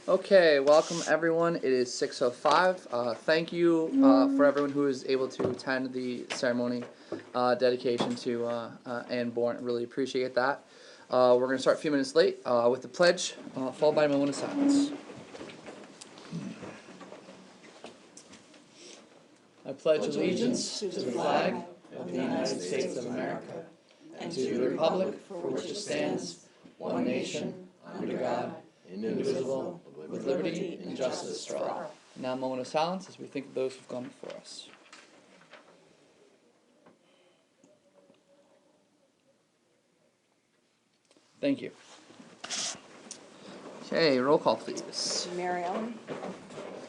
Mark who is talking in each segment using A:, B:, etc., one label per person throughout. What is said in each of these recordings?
A: Okay, welcome everyone. It is 6:05. Thank you for everyone who is able to attend the ceremony dedication to Ann Bourne. Really appreciate that. We're going to start a few minutes late with the pledge, followed by a moment of silence. I pledge allegiance to the flag of the United States of America and to the republic for which it stands, one nation, under God, indivisible, with liberty and justice for all. Now a moment of silence as we think of those who've gone before us. Thank you. Okay, roll call please.
B: Mayor Allen.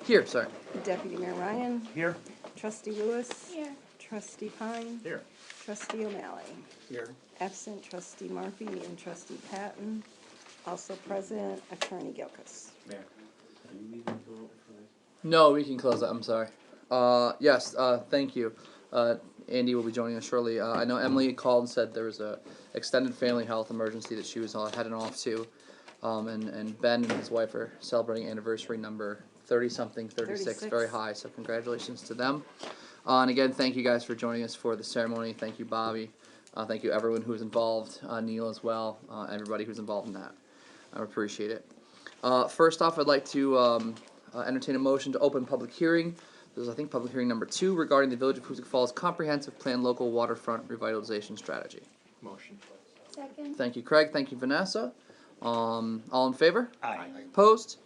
A: Here, sorry.
B: Deputy Mayor Ryan.
C: Here.
B: Trustee Lewis.
D: Here.
B: Trustee Pine.
C: Here.
B: Trustee O'Malley.
C: Here.
B: Absent Trustee Murphy and Trustee Patton. Also present Attorney Gilkis.
C: Mayor. Are you leaving to go for this?
A: No, we can close that. I'm sorry. Yes, thank you. Andy will be joining us shortly. I know Emily called and said there was a extended family health emergency that she was heading off to. And Ben and his wife are celebrating anniversary number 30-something, 36, very high. So congratulations to them. And again, thank you guys for joining us for the ceremony. Thank you, Bobby. Thank you, everyone who was involved. Neil as well. Everybody who's involved in that. I appreciate it. First off, I'd like to entertain a motion to open public hearing. This is, I think, public hearing number 2 regarding the Village of Hoosick Falls Comprehensive Plan Local Waterfront Revitalization Strategy.
C: Motion.
D: Second.
A: Thank you, Craig. Thank you, Vanessa. All in favor?
C: Aye.
A: Opposed?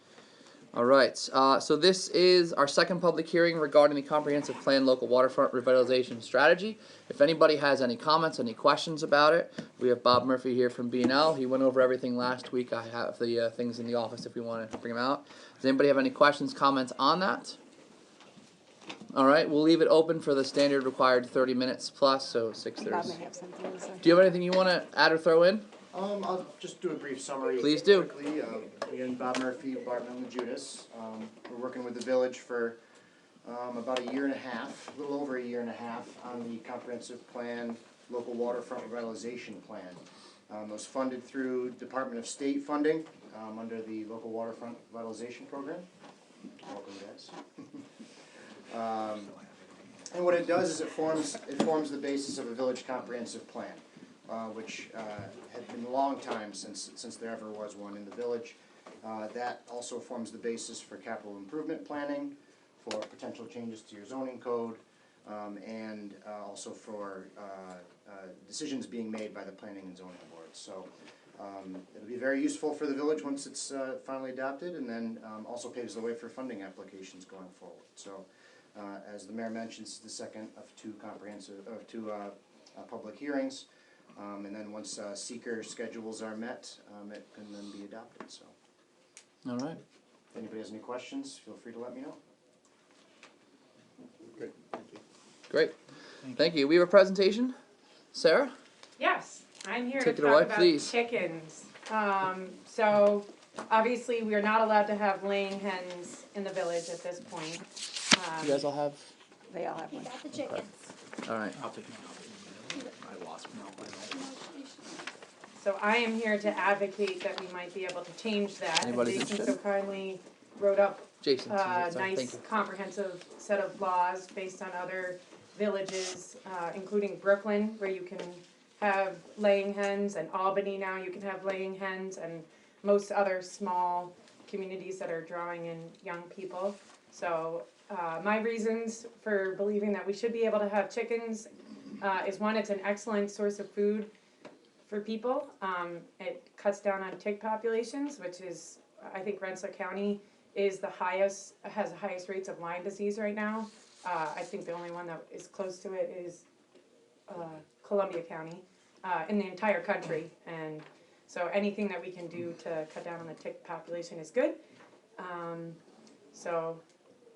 A: All right. So this is our second public hearing regarding the Comprehensive Plan Local Waterfront Revitalization Strategy. If anybody has any comments, any questions about it, we have Bob Murphy here from B&L. He went over everything last week. I have the things in the office if we want to bring them out. Does anybody have any questions, comments on that? All right. We'll leave it open for the standard required 30 minutes plus, so 6:30.
B: Bob may have something to say.
A: Do you have anything you want to add or throw in?
E: I'll just do a brief summary.
A: Please do.
E: Quickly. Again, Bob Murphy, Bartman and Judas. We're working with the village for about a year and a half, a little over a year and a half, on the comprehensive plan, local waterfront revitalization plan. It was funded through Department of State funding under the local waterfront revitalization program. Welcome, guys. And what it does is it forms the basis of a village comprehensive plan. Which had been a long time since there ever was one in the village. That also forms the basis for capital improvement planning, for potential changes to your zoning code, and also for decisions being made by the planning and zoning boards. So it'll be very useful for the village once it's finally adopted, and then also paves the way for funding applications going forward. So as the mayor mentioned, this is the second of two public hearings. And then once seeker schedules are met, it can then be adopted. So,
A: All right.
E: if anybody has any questions, feel free to let me know.
C: Great. Thank you.
A: Great. Thank you. We have a presentation. Sarah?
F: Yes, I'm here
A: Take
F: to
A: it
F: talk
A: away,
F: about
A: please.
F: chickens. So obviously we are not allowed to have laying hens in the village at this point.
A: You guys all have?
B: They all have
D: You
B: one.
D: got the chickens.
A: All right.
C: I'll take mine out. I lost mine.
F: So I am here to advocate that we might be able to change that. And
A: Anybody's
F: Jason
A: interested?
F: so kindly wrote up
A: Jason. Sorry,
F: nice
A: thank you.
F: comprehensive set of laws based on other villages, including Brooklyn, where you can have laying hens, and Albany now you can have laying hens, and most other small communities that are drawing in young people. So my reasons for believing that we should be able to have chickens is one, it's an excellent source of food for people. It cuts down on tick populations, which is, I think Rensselaer County is has the highest rates of Lyme disease right now. I think the only one that is close to it is Columbia County in the entire country. And so anything that we can do to cut down on the tick population is good. So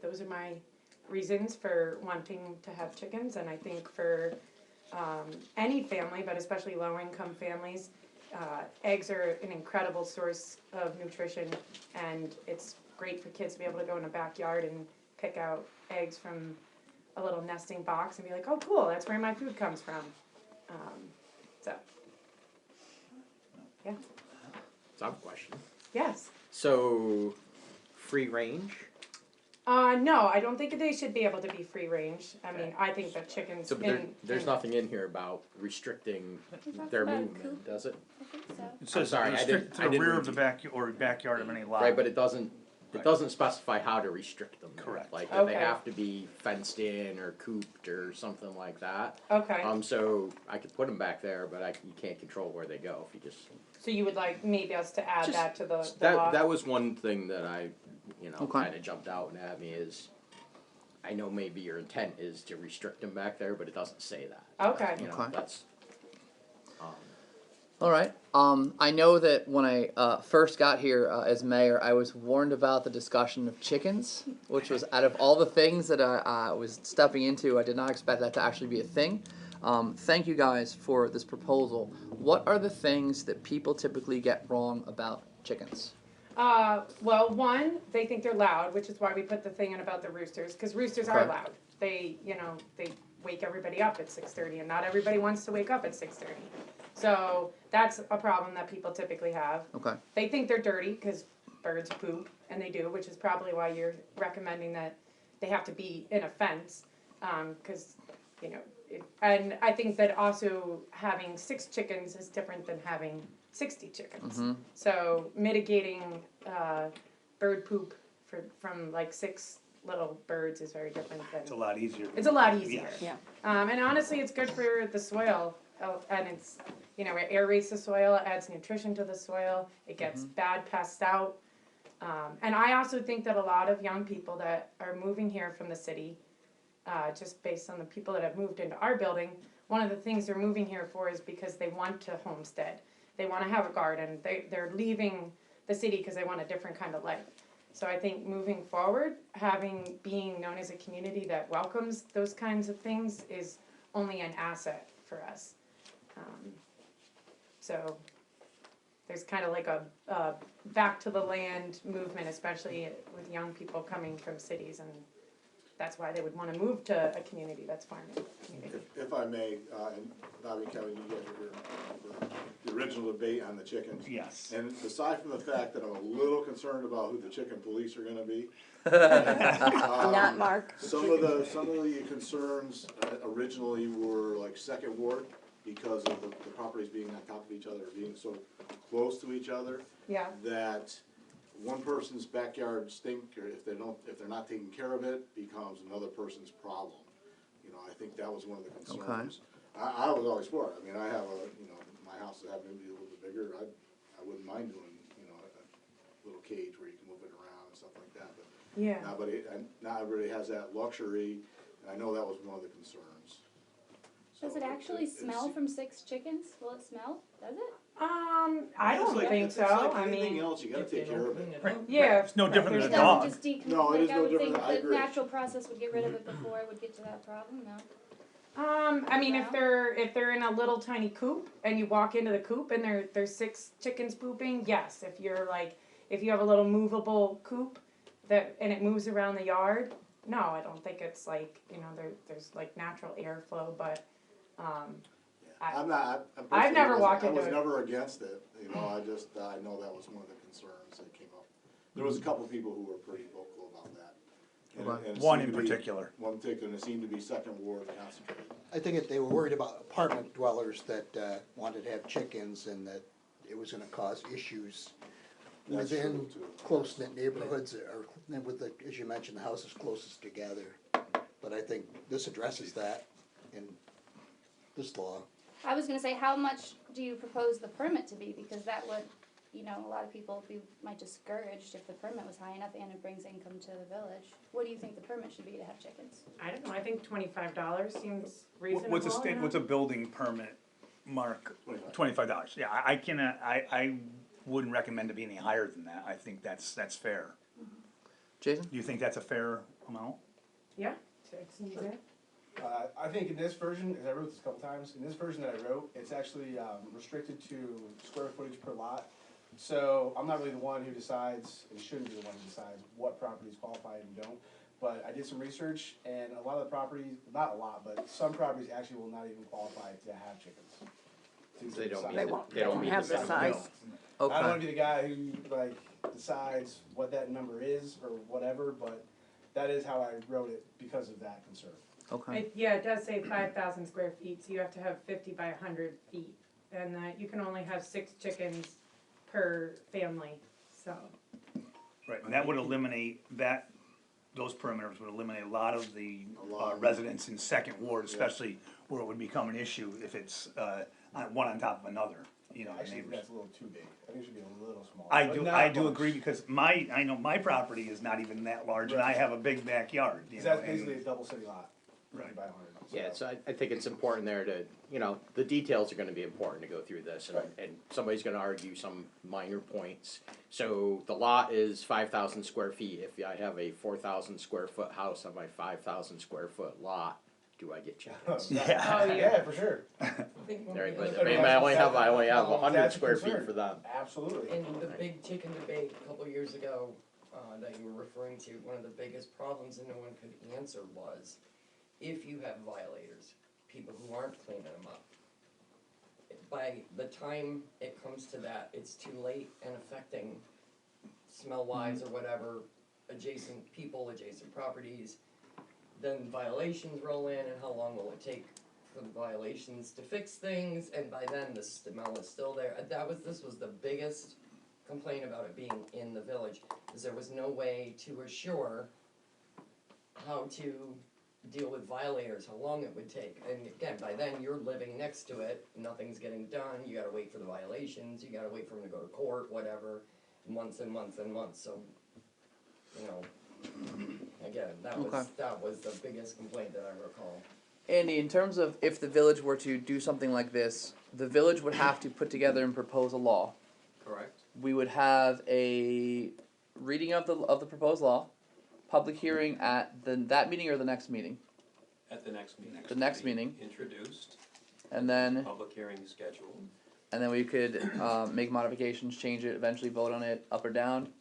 F: those are my reasons for wanting to have chickens, and I think for any family, but especially low-income families, eggs are an incredible source of nutrition, and it's great for kids to be able to go in a backyard and pick out eggs from a little nesting box and be like, oh cool, that's where my food comes from. So, yeah.
C: So I have a question.
F: Yes.
C: So
D: free range?
F: No, I don't think they should be able to be free range. I mean, I think that chickens
D: So there's nothing in here about restricting their movement, does it?
G: I think so.
H: It says
D: sorry, I
H: restrict to
D: didn't
H: the rear
D: read
H: of the
D: you.
H: backyard of any lot.
D: Right, but it doesn't specify how to restrict them.
H: Correct.
D: Like that they
F: Okay.
D: have to be fenced in or cooped or something like that.
F: Okay,
D: So I could put them back there, but you can't control where they go if you just.
F: so you would like maybe us to add
D: Just-
F: that to the law?
D: That was one thing that I,
A: Okay.
D: kinda jumped out at me is, I know maybe your intent is to restrict them back there, but it doesn't say that.
F: Okay.
A: Okay.
D: That's,
A: All right. I know that when I first got here as mayor, I was warned about the discussion of chickens, which was out of all the things that I was stepping into, I did not expect that to actually be a thing. Thank you guys for this proposal. What are the things that people typically get wrong about chickens?
F: Well, one, they think they're loud, which is why we put the thing in about the roosters, because roosters are
A: Okay.
F: loud. They wake everybody up at 6:30, and not everybody wants to wake up at 6:30. So that's a problem that people typically have.
A: Okay.
F: They think they're dirty because birds poop, and they do, which is probably why you're recommending that they have to be in a fence, because and I think that also having 6 chickens is different than having 60 chickens.
A: Mhm.
F: So mitigating bird poop from like 6 little birds is very different
H: It's a
F: than.
H: lot easier.
F: It's a lot easier.
H: Yes.
B: Yeah.
F: And honestly, it's good for the soil, and it's it aerates the soil, it adds nutrition to the soil, it gets bad pests out. And I also think that a lot of young people that are moving here from the city, just based on the people that have moved into our building, one of the things they're moving here for is because they want to homestead. They want to have a garden. They're leaving the city because they want a different kind of life. So I think moving forward, being known as a community that welcomes those kinds of things is only an asset for us. So there's kind of like a back to the land movement, especially with young people coming from cities, and that's why they would want to move to a community that's farming community.
I: If I may, and Bobby, Kevin, you guys were here for the original debate on the chickens.
H: Yes.
I: And aside from the fact that I'm a little concerned about who the chicken police are gonna be.
B: Not Mark.
I: Some of the concerns originally were like Second Ward, because of the properties being on top of each other, being so close to each other,
F: Yeah,
I: that one person's backyard stink, or if they're not taking care of it, becomes another person's problem. I think that was one of the concerns. I was always for it. I mean, I have my house is having to be a little bit bigger. I wouldn't mind doing, a little cage where you can move it around and stuff like that, but
F: yeah.
I: not everybody has that luxury, and I know that was one of the concerns.
G: Does
I: So
G: it actually
I: it's-
G: smell from 6 chickens? Will it smell? Does it?
F: I
I: It's
F: don't
I: like-
F: think
I: it's
F: so.
I: like
F: I
I: anything
F: mean,
I: else, you gotta take care of it.
F: yeah.
H: It's no different
G: It
H: than a
G: doesn't
H: dog.
G: just decompose.
I: No, it is
G: I
I: no
G: would
I: different.
G: think
I: I
G: the
I: agree.
G: natural process would get rid of it before it would get to that problem, no?
F: I mean, if
G: No?
F: they're in a little tiny coop and you walk into the coop and there's 6 chickens pooping, yes. If you have a little movable coop and it moves around the yard, no, I don't think it's like there's like natural airflow, but
I: I'm not.
F: I've never walked
I: I
F: into
I: was
F: it.
I: never against it. I know that was one of the concerns that came up. There was a couple of people who were pretty vocal about that. And it
H: One
I: seemed
H: in
I: to be-
H: particular.
I: One particular, and it seemed to be Second Ward concentrated.
J: I think that they were worried about apartment dwellers that wanted to have chickens and that it was gonna cause issues
I: That's
J: within
I: true, too.
J: close-knit neighborhoods, or with the, as you mentioned, the houses closest together. But I think this addresses that in this law.
G: I was gonna say, how much do you propose the permit to be? Because that would, a lot of people might discouraged if the permit was high enough and it brings income to the village. What do you think the permit should be to have chickens?
F: I don't know. I think $25 seems reasonable.
H: What's a building permit, Mark? $25. Yeah, I wouldn't recommend it be any higher than that. I think that's fair.
A: Jason?
H: Do you think that's a fair amount?
F: Yeah. It's easier.
C: I think in this version, as I wrote this a couple times, in this version that I wrote, it's actually restricted to square footage per lot. So I'm not really the one who decides, and shouldn't be the one who decides what properties qualify and don't. But I did some research, and a lot of the properties, not a lot, but some properties actually will not even qualify to have chickens.
D: They don't
C: size.
D: meet
B: They won't have the size.
C: I don't
A: Okay.
C: wanna be the guy who decides what that number is or whatever, but that is how I wrote it because of that concern.
A: Okay.
F: Yeah, it does say 5,000 square feet, so you have to have 50 by 100 feet. And you can only have 6 chickens per family, so.
H: Right, and that would eliminate, those perimeters would eliminate a lot of the
I: A lot.
H: residents in Second Ward, especially where it would become an issue if it's, one on top of another, you know,
C: I actually think
H: neighbors.
C: that's a little too big. I think it should be a little smaller.
H: I
C: but
H: do,
C: not
H: I do
C: much.
H: agree, because I know my property is not even that large, and I have a big backyard, you
C: 'Cause
H: know,
C: that's basically a
H: and,
C: double city lot,
H: Right.
C: 50 by 100.
D: Yeah, so I think it's important there to, you know, the details are gonna be important to go through this, and somebody's gonna argue some minor points. So the lot is 5,000 square feet, if I have a 4,000 square foot house on my 5,000 square foot lot, do I get chickens?
H: yeah.
F: Oh,
C: Yeah, for sure.
D: Right, but
C: I mean,
D: I only have
C: that's
D: 100
C: a
D: square feet
C: concern.
D: for them.
C: Absolutely.
K: In the big chicken debate a couple years ago, that you were referring to, one of the biggest problems that no one could answer was, if you have violators, people who aren't cleaning them up, by the time it comes to that, it's too late and affecting smell-wise or whatever, adjacent people, adjacent properties, then violations roll in, and how long will it take for the violations to fix things, and by then the smell is still there. This was the biggest complaint about it being in the village, is there was no way to assure how to deal with violators, how long it would take. And again, by then you're living next to it, nothing's getting done, you gotta wait for the violations, you gotta wait for them to go to court, whatever, months and months and months, so, you know, again, that
A: Okay.
K: was the biggest complaint that I recall.
A: Andy, in terms of if the village were to do something like this, the village would have to put together and propose a law.
L: Correct.
A: We would have a reading of the proposed law, public hearing at that meeting or the next meeting,
L: At the next meeting.
A: The next
L: To be
A: meeting.
L: Introduced,
A: and then
L: public hearing scheduled.
A: we could make modifications, change it, eventually vote on it up or down.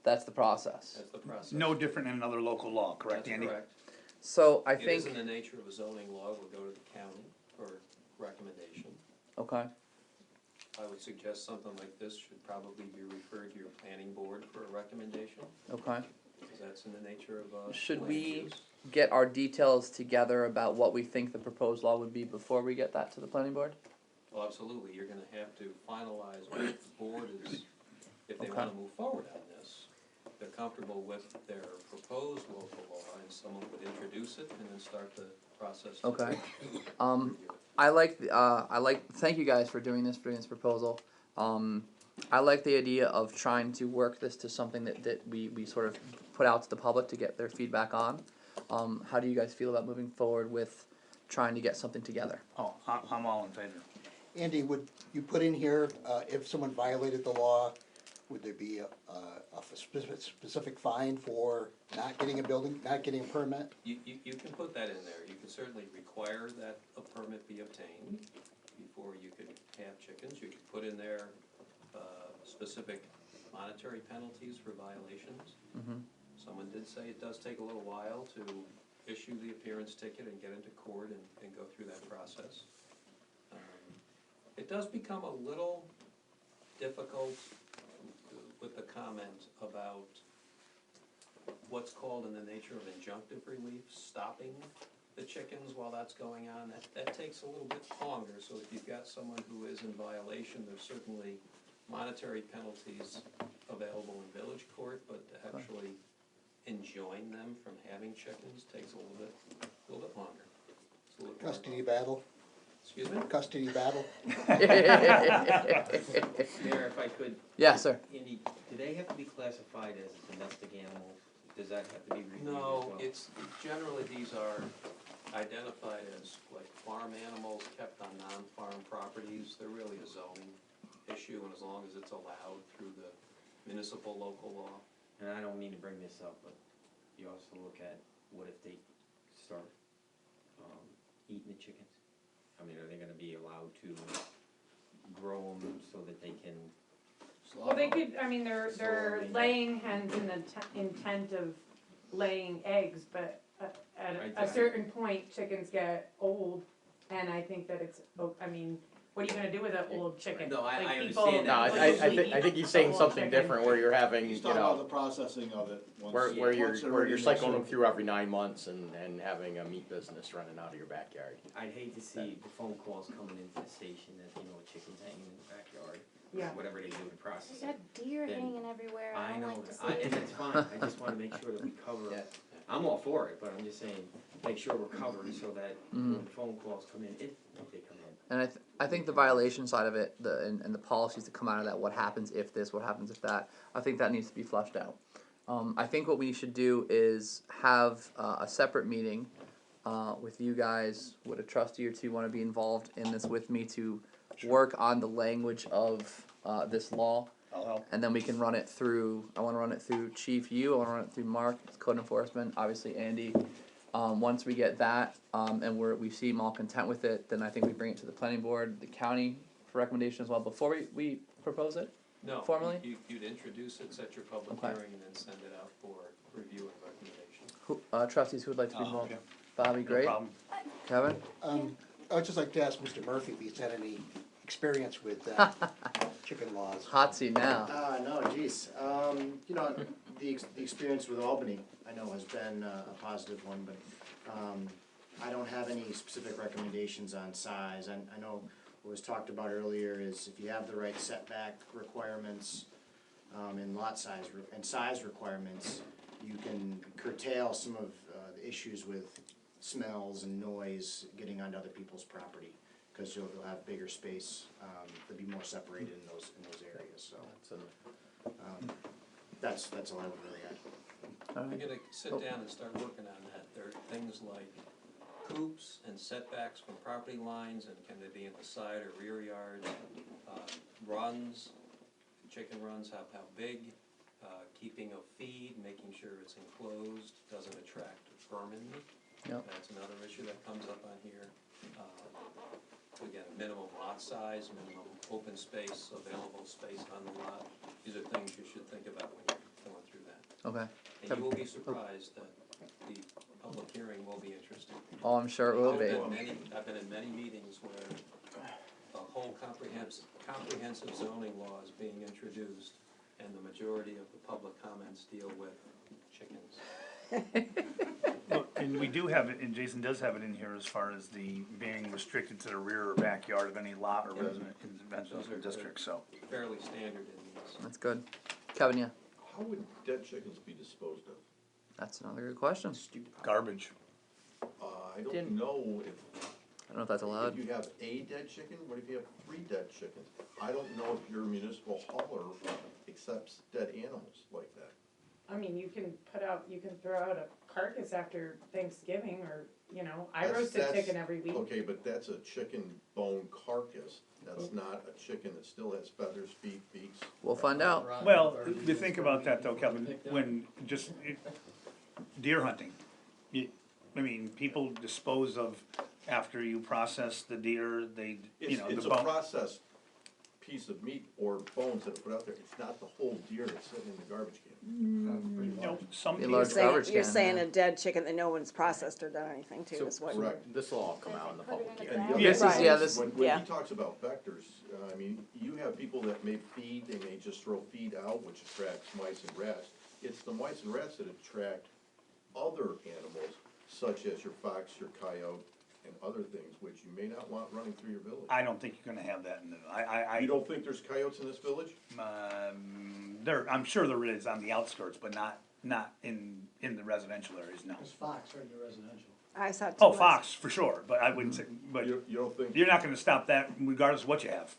A: That's the process.
L: That's the process.
H: No different than another local law, correct,
L: That's
H: Andy?
L: correct.
A: So I
L: It is
A: think
L: in the nature of a zoning law, we'll go to the county for recommendation.
A: okay.
L: I would suggest something like this should probably be referred to your planning board for a recommendation,
A: Okay.
L: because that's in the nature of
A: Should
L: land
A: we
L: use.
A: get our details together about what we think the proposed law would be before we get that to the planning board?
L: Well, absolutely, you're gonna have to finalize what the board is, if they
A: Okay.
L: wanna move forward on this. They're comfortable with their proposed local law, and someone would introduce it and then start the process. to
A: Okay.
L: review it.
A: Thank you guys for doing this proposal. I like the idea of trying to work this to something that we sort of put out to the public to get their feedback on. How do you guys feel about moving forward with trying to get something together?
H: Oh, I'm all in favor.
J: Andy, would you put in here, if someone violated the law, would there be a specific fine for not getting a building, not getting a permit?
L: You can put that in there, you can certainly require that a permit be obtained before you could have chickens, you could put in there, specific monetary penalties for violations.
A: Mm-hmm.
L: Someone did say it does take a little while to issue the appearance ticket and get into court and go through that process. It does become a little difficult with the comment about what's called in the nature of injunctive relief, stopping the chickens while that's going on. That takes a little bit longer, so if you've got someone who is in violation, there's certainly monetary penalties available in village court, but to actually enjoin them from having chickens takes a little bit longer. It's a little more
J: Custody
L: involved.
J: battle,
L: Excuse me?
J: custody battle?
M: Mayor, if I could,
A: Yeah, sir.
M: Andy, do they have to be classified as domestic animals? Does that have to be reviewed as
L: No,
M: well?
L: it's, generally these are identified as like farm animals kept on non-farm properties. They're really a zoning issue, and as long as it's allowed through the municipal local law.
M: And I don't mean to bring this up, but you also look at, what if they start, eating the chickens? I mean, are they gonna be allowed to grow them so that they can?
F: Well, they could, I mean, they're
M: Slowly.
F: laying hens in the intent of laying eggs, but at
M: I
F: a certain point, chickens get old, and I think that it's, I mean, what are you gonna do with an old chicken?
M: No, I
F: Like,
M: understand
D: No,
F: people
M: that.
D: I think he's saying
F: old
D: something
F: chicken.
D: different where you're having,
I: He's
D: you
I: talking about
D: know,
I: the processing of it. once-
D: where
I: once
D: you're,
I: they're
D: where
I: ready
D: you're
I: to
D: cycling them
I: serve.
D: through every 9 months and having a meat business running out of your backyard.
M: I'd hate to see the phone calls coming into the station that, you know, a chicken's hanging in the backyard.
F: Yeah.
M: Whatever they do to process
G: You
M: it.
G: got deer
M: Then-
G: hanging everywhere.
M: I
G: don't
M: know,
G: like to see
M: and
G: it.
M: that's fine, I just wanna make sure that we cover, I'm all for it, but I'm just saying, make sure we're covered so that when the phone calls come in, if they come in.
A: And I think the violation side of it, and the policies that come out of that, what happens if this, what happens if that, I think that needs to be fleshed out. I think what we should do is have a separate meeting with you guys. Would a trustee or two want to be involved in this with me to work on the language of this law?
H: I'll help.
A: And then we can run it through, I wanna run it through Chief I wanna run it through Mark, code enforcement, obviously Andy. Once we get that, and we seem all content with it, then I think we bring it to the planning board, the county for recommendation as well, before we propose it?
L: No,
A: Formally?
L: you'd introduce it, set your public
A: Okay.
L: hearing, and then send it out for review and recommendation.
A: Trustees, who would like to be involved?
H: Okay.
A: Bobby,
H: No
A: great,
H: problem.
A: Kevin?
J: I'd just like to ask Mr. Murphy if he's had any experience with chicken laws.
A: Hot seat now.
E: No, geez, you know, the experience with Albany, I know has been a positive one, but, I don't have any specific recommendations on size, and I know what was talked about earlier is if you have the right setback requirements, and lot size, and size requirements, you can curtail some of, the issues with smells and noise getting onto other people's property, cause you'll have bigger space, to be more separated in those areas, so. That's all I would really add.
A: Alright.
L: You're gonna sit down and start working on that. There are things like coops and setbacks from property lines, and can they be in the side or rear yards? Runs, chicken runs, how big, keeping of feed, making sure it's enclosed, doesn't attract vermin.
A: Yep.
L: That's another issue that comes up on here. Again, minimum lot size, minimum open space, available space on the lot. These are things you should think about when you're going through that.
A: Okay.
L: And you will be surprised that the public hearing will be interesting.
A: Oh, I'm sure it will be.
L: I've been in many meetings where a whole comprehensive zoning law is being introduced, and the majority of the public comments deal with chickens.
H: Well, and we do have it, and Jason does have it in here as far as the being restricted to the rear or backyard of any lot or resident in the residential district, so.
L: Fairly standard in these.
A: That's good. Kevin, yeah,
I: How would dead chickens be disposed of?
A: that's another good question.
H: Garbage.
I: I don't know if,
A: I don't know if that's allowed.
I: if you have a dead chicken, what if you have 3 dead chickens? I don't know if your municipal hauler accepts dead animals like that.
F: I mean, you can throw out a carcass after Thanksgiving, or, you know, I
I: That's-
F: roast a
I: that's-
F: chicken every week.
I: Okay, but that's a chicken bone carcass, that's not a chicken that still has feathers, feet, beaks.
A: We'll find out.
H: Well, to think about that though, Kevin, when deer hunting, I mean, people dispose of, after you process the deer, they, you know, the
I: It's a
H: bone.
I: processed piece of meat or bones that are put out there, it's not the whole deer that's sitting in the garbage can.
H: No, some
A: Be
H: people,
A: large garbage
B: You're
A: can,
B: saying
A: yeah.
B: a dead chicken that no one's processed or done anything to
D: So-
B: is what.
I: Correct.
D: This will all come out in the public
G: Put it in
D: hearing.
G: the
I: And the
H: Yes,
I: other
B: yes,
I: thing
A: yeah,
I: is,
A: this-
I: when
B: yeah.
I: he talks about vectors, I mean, you have people that may feed, they may just throw feed out, which attracts mice and rats. It's the mice and rats that attract other animals, such as your fox, your coyote, and other things, which you may not want running through your village.
H: I don't think you're gonna have that in the,
I: You don't think there's coyotes in this village?
H: there, I'm sure there is on the outskirts, but not in the residential areas, no.
J: Fox right in the residential.
B: I saw two.
H: Oh,
B: last-
H: fox, for sure, but I wouldn't say, but
I: You don't think?
H: you're not gonna stop that regardless of what you have.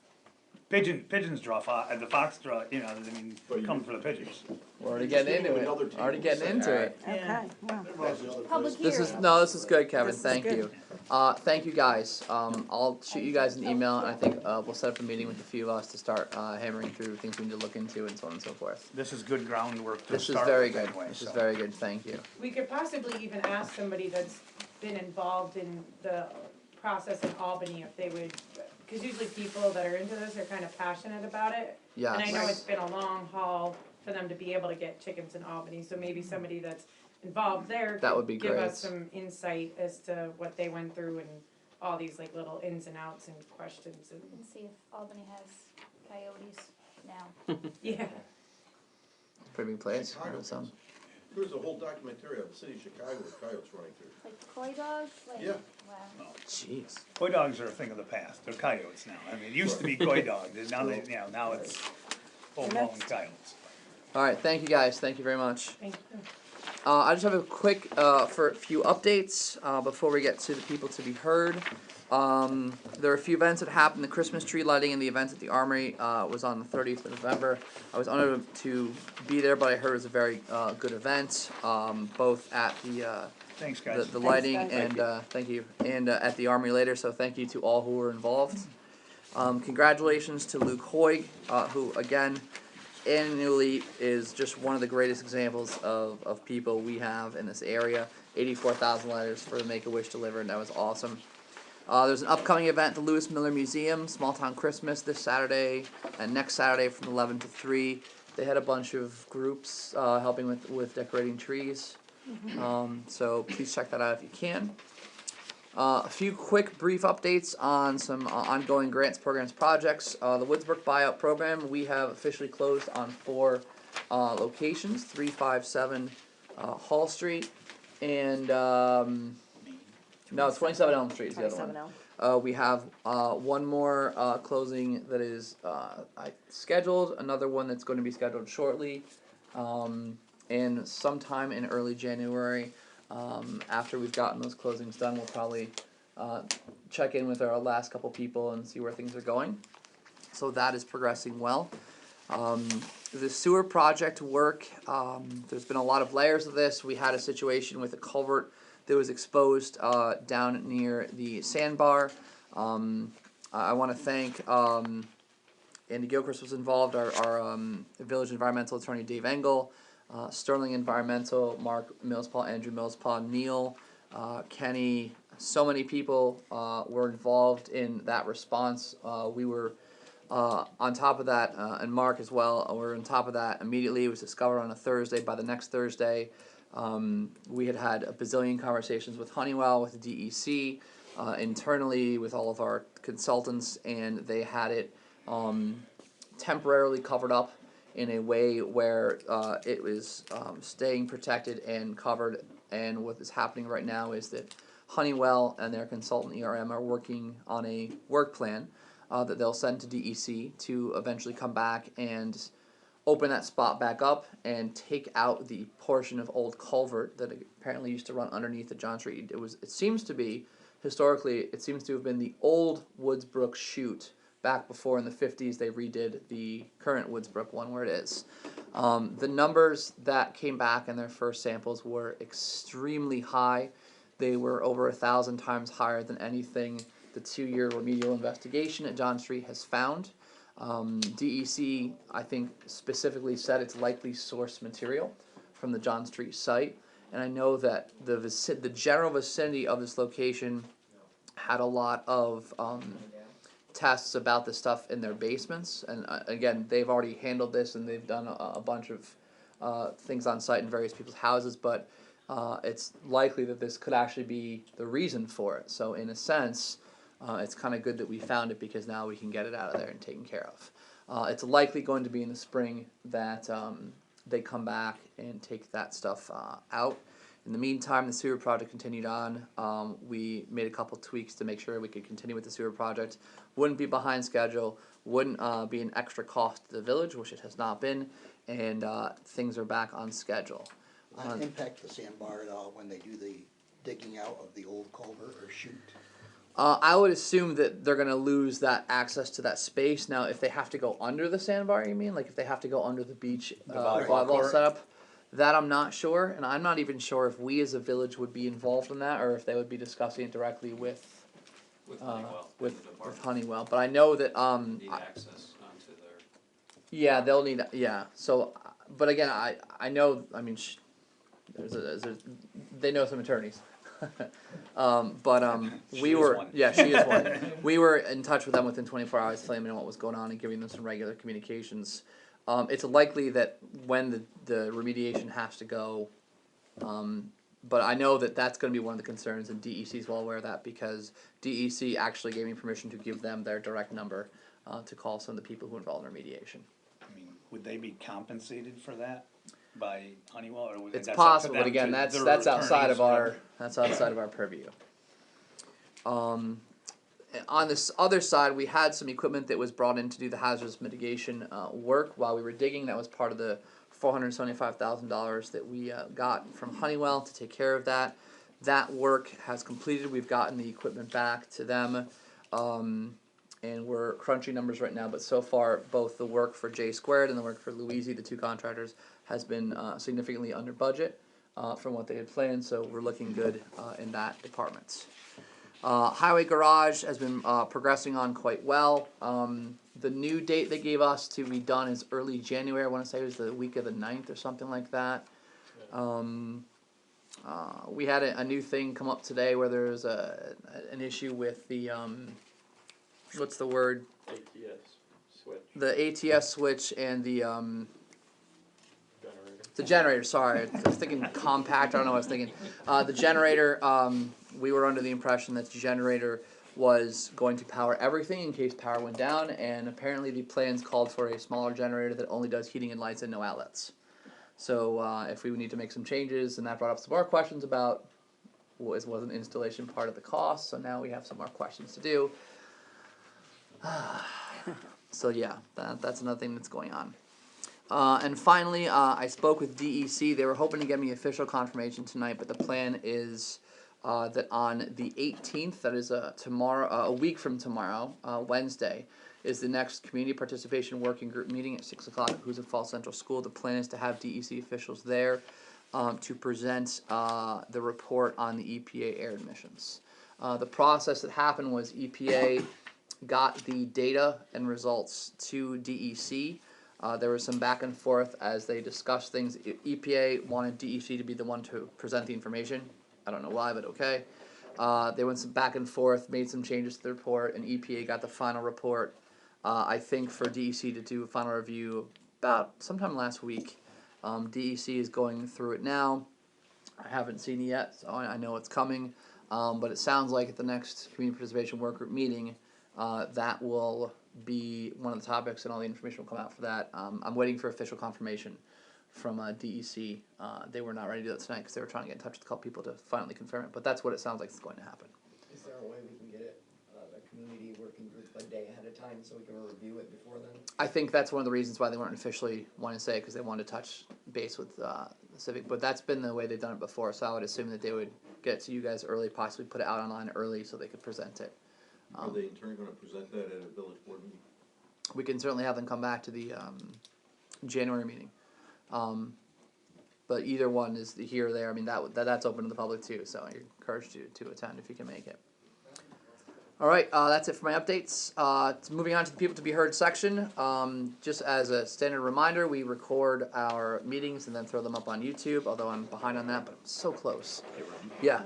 H: Pigeons draw the fox draw, you know, I mean,
I: But you-
H: come for the pigeons.
A: We're already
I: You're
A: getting
I: just
A: into
I: giving
A: it.
I: another table
A: Already
I: to
A: getting
I: sit
A: into
I: at.
A: it.
B: Okay, wow.
G: Public
A: This is,
G: hearing.
A: no, this is good, Kevin,
B: This is
A: thank
B: good.
A: you. Thank you guys, I'll shoot you guys an email, and I think, we'll set up a meeting with a few of us to start, hammering through things we need to look into and so on and so forth.
H: This is good groundwork to
A: This is
H: start
A: very
H: with
A: good,
H: anyway,
A: this is
H: so.
A: very good, thank you.
F: We could possibly even ask somebody that's been involved in the process in Albany if they would, cause usually people that are into this are kinda passionate about it. And I know
A: Yes,
F: it's been a long haul for them to be able to get chickens in Albany, so maybe somebody that's involved there
A: That
F: could
A: would be
F: give
A: great.
F: us some insight as to what they went through in all these like little ins and outs and questions and,
G: And see if Albany has coyotes now.
F: yeah.
A: Pretty big place.
N: Chicago.
A: Some.
N: There's a whole documentary on the city of Chicago with coyotes running through.
G: Like coy dogs, like,
N: Yeah.
G: wow.
A: Jeez.
H: Koi dogs are a thing of the past, they're coyotes now, I mean, it used to be koi dogs, and now they, now it's full-blown coyotes.
A: All right, thank you guys. Thank you very much.
F: Thank you.
A: I just have a quick for a few updates before we get to the people to be heard. There are a few events that happened. The Christmas tree lighting and the event at the Armory was on the 30th of November. I was unable to be there, but I heard it was a very good event, both at the
H: Thanks, guys.
A: the lighting
B: guys.
A: and thank you, and at the Armory later. So thank you to all who were involved. Congratulations to Luke Hoig, who again annually is just one of the greatest examples of people we have in this area. 84,000 letters for the Make-A-Wish delivered. That was awesome. There's an upcoming event at the Lewis Miller Museum, Small Town Christmas, this Saturday and next Saturday from 11 to 3. They had a bunch of groups helping with decorating trees. So please check that out if you can. A few quick brief updates on some ongoing grants, programs, projects. The Woodsbrook buyout program, we have officially closed on 4 locations, 357 Hall Street, and no, 27 Elm Street is the other one.
B: 27 Elm.
A: We have one more closing that is scheduled, another one that's going to be scheduled shortly, and sometime in early January. After we've gotten those closings done, we'll probably check in with our last couple people and see where things are going. So that is progressing well. The sewer project work, there's been a lot of layers of this. We had a situation with a culvert that was exposed down near the sandbar. I want to thank Andy Gilchrist was involved, our village environmental attorney Dave Engel, Sterling Environmental, Mark Millspaw, Andrew Millspaw, Neil, Kenny, so many people were involved in that response. We were on top of that, and Mark as well, we're on top of that immediately. It was discovered on a Thursday. By the next Thursday, we had a bazillion conversations with Honeywell, with the DEC, internally with all of our consultants, and they had it temporarily covered up in a way where it was staying protected and covered. And what is happening right now is that Honeywell and their consultant ERM are working on a work plan that they'll send to DEC to eventually come back and open that spot back up and take out the portion of old culvert that apparently used to run underneath the John Street. It seems to be, historically, it seems to have been the old Woodsbrook chute back before in the 50s they redid the current Woodsbrook one where it is. The numbers that came back in their first samples were extremely high. They were over 1,000 times higher than anything the 2-year remedial investigation at John Street has found. DEC, I think, specifically said it's likely source material from the John Street site. And I know that the general vicinity of this location had a lot of tests about this stuff in their basements. And again, they've already handled this and they've done a bunch of things on site in various people's houses. But it's likely that this could actually be the reason for it. So in a sense, it's kind of good that we found it because now we can get it out of there and taken care of. It's likely going to be in the spring that they come back and take that stuff out. In the meantime, the sewer project continued on. We made a couple tweaks to make sure we could continue with the sewer project. Wouldn't be behind schedule, wouldn't be an extra cost to the village, which it has not been, and things are back on schedule.
J: Impact the sandbar at all when they do the digging out of the old culvert or chute?
A: I would assume that they're going to lose that access to that space. Now, if they have to go under the sandbar, you mean? Like if they have to go under the beach volleyball setup? That I'm not sure, and I'm not even sure if we as a village would be involved in that or if they would be discussing it directly with
L: Honeywell.
A: with Honeywell. But I know that
L: Need access onto their.
A: yeah, they'll need So, but again, I know. I mean, they know some attorneys. We were
H: one.
A: yeah, she is one. We were in touch with them within 24 hours, telling them what was going on and giving them some regular communications. It's likely that when the remediation has to go, but I know that that's going to be one of the concerns, and DEC is well aware of that because DEC actually gave me permission to give them their direct number to call some of the people who are involved in remediation.
H: I mean, would they be compensated for that by Honeywell, or would
A: It's
H: that's up to
A: possible, but
H: them
A: again,
H: to
A: that's
H: their
A: that's outside
H: attorneys
A: of
H: or
A: our
H: whatever?
A: that's outside of our purview. On this other side, we had some equipment that was brought in to do the hazardous mitigation work while we were digging. That was part of the $475,000 that we got from Honeywell to take care of that. That work has completed. We've gotten the equipment back to them, and we're crunching numbers right now. But so far, both the work for J Squared and the work for Louisi, the two contractors, has been significantly under budget from what they had planned. So we're looking good in that department. Highway garage has been progressing on quite well. The new date they gave us to be done is early January. I want to say it was the week of the 9th or something like that. We had a new thing come up today where there's an issue with the what's the word?
L: ATS switch.
A: The ATS switch and the
L: Generator.
A: the generator. Sorry, I was thinking compact. I don't know what I was thinking. The generator. We were under the impression that the generator was going to power everything in case power went down, and apparently the plans called for a smaller generator that only does heating and lights and no outlets. So if we would need to make some changes, and that brought up some more questions about was an installation part of the cost, so now we have some more questions to do. So yeah, that's another thing that's going on. And finally, I spoke with DEC. They were hoping to get me official confirmation tonight, but the plan is that on the 18th, that is tomorrow, a week from tomorrow, Wednesday, is the next community participation working group meeting at 6 o'clock at Hoosick Falls Central School. The plan is to have DEC officials there to present the report on the EPA air emissions. The process that happened was EPA got the data and results to DEC. There was some back and forth as they discussed things. EPA wanted DEC to be the one to present the information. I don't know why, but okay. They went some back and forth, made some changes to the report, and EPA got the final report. I think for DEC to do a final review about sometime last week. DEC is going through it now. I haven't seen it yet, so I know it's coming. But it sounds like at the next community participation work group meeting, that will be one of the topics, and all the information will come out for that. I'm waiting for official confirmation from DEC. They were not ready to do that tonight because they were trying to get in touch with a couple people to finally confirm it. But that's what it sounds like is going to happen.
K: Is there a way we can get it, a community working group a day ahead of time so we can review it before then?
A: I think that's one of the reasons why they weren't officially wanting to say it, because they wanted to touch base with the Civic. But that's been the way they've done it before, so I would assume that they would get it to you guys early, possibly put it out online early so they could present it.
N: Are they in turn gonna present that at a village board meeting?
A: We can certainly have them come back to the January meeting. But either one is here or there. I mean, that's open to the public too, so you're encouraged to attend if you can make it. All right, that's it for my updates. Moving on to the people to be heard section. Just as a standard reminder, we record our meetings and then throw them up on YouTube, although I'm behind on that, but I'm so close. Yeah.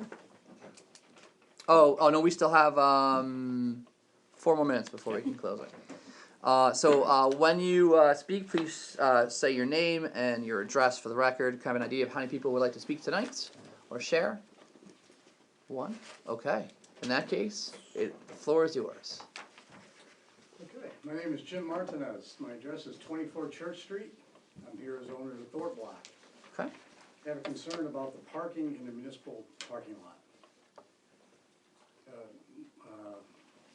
A: Oh no, we still have 4 more minutes before we can close it. So when you speak, please say your name and your address for the record. Kind of an idea of how many people would like to speak tonight or share? 1? Okay. In that case, the floor is yours.
O: Okay, my name is Jim Martinez. My address is 24 Church Street. I'm here as owner of the Thorpe Block.
A: Okay.
O: I have a concern about the parking in the municipal parking lot.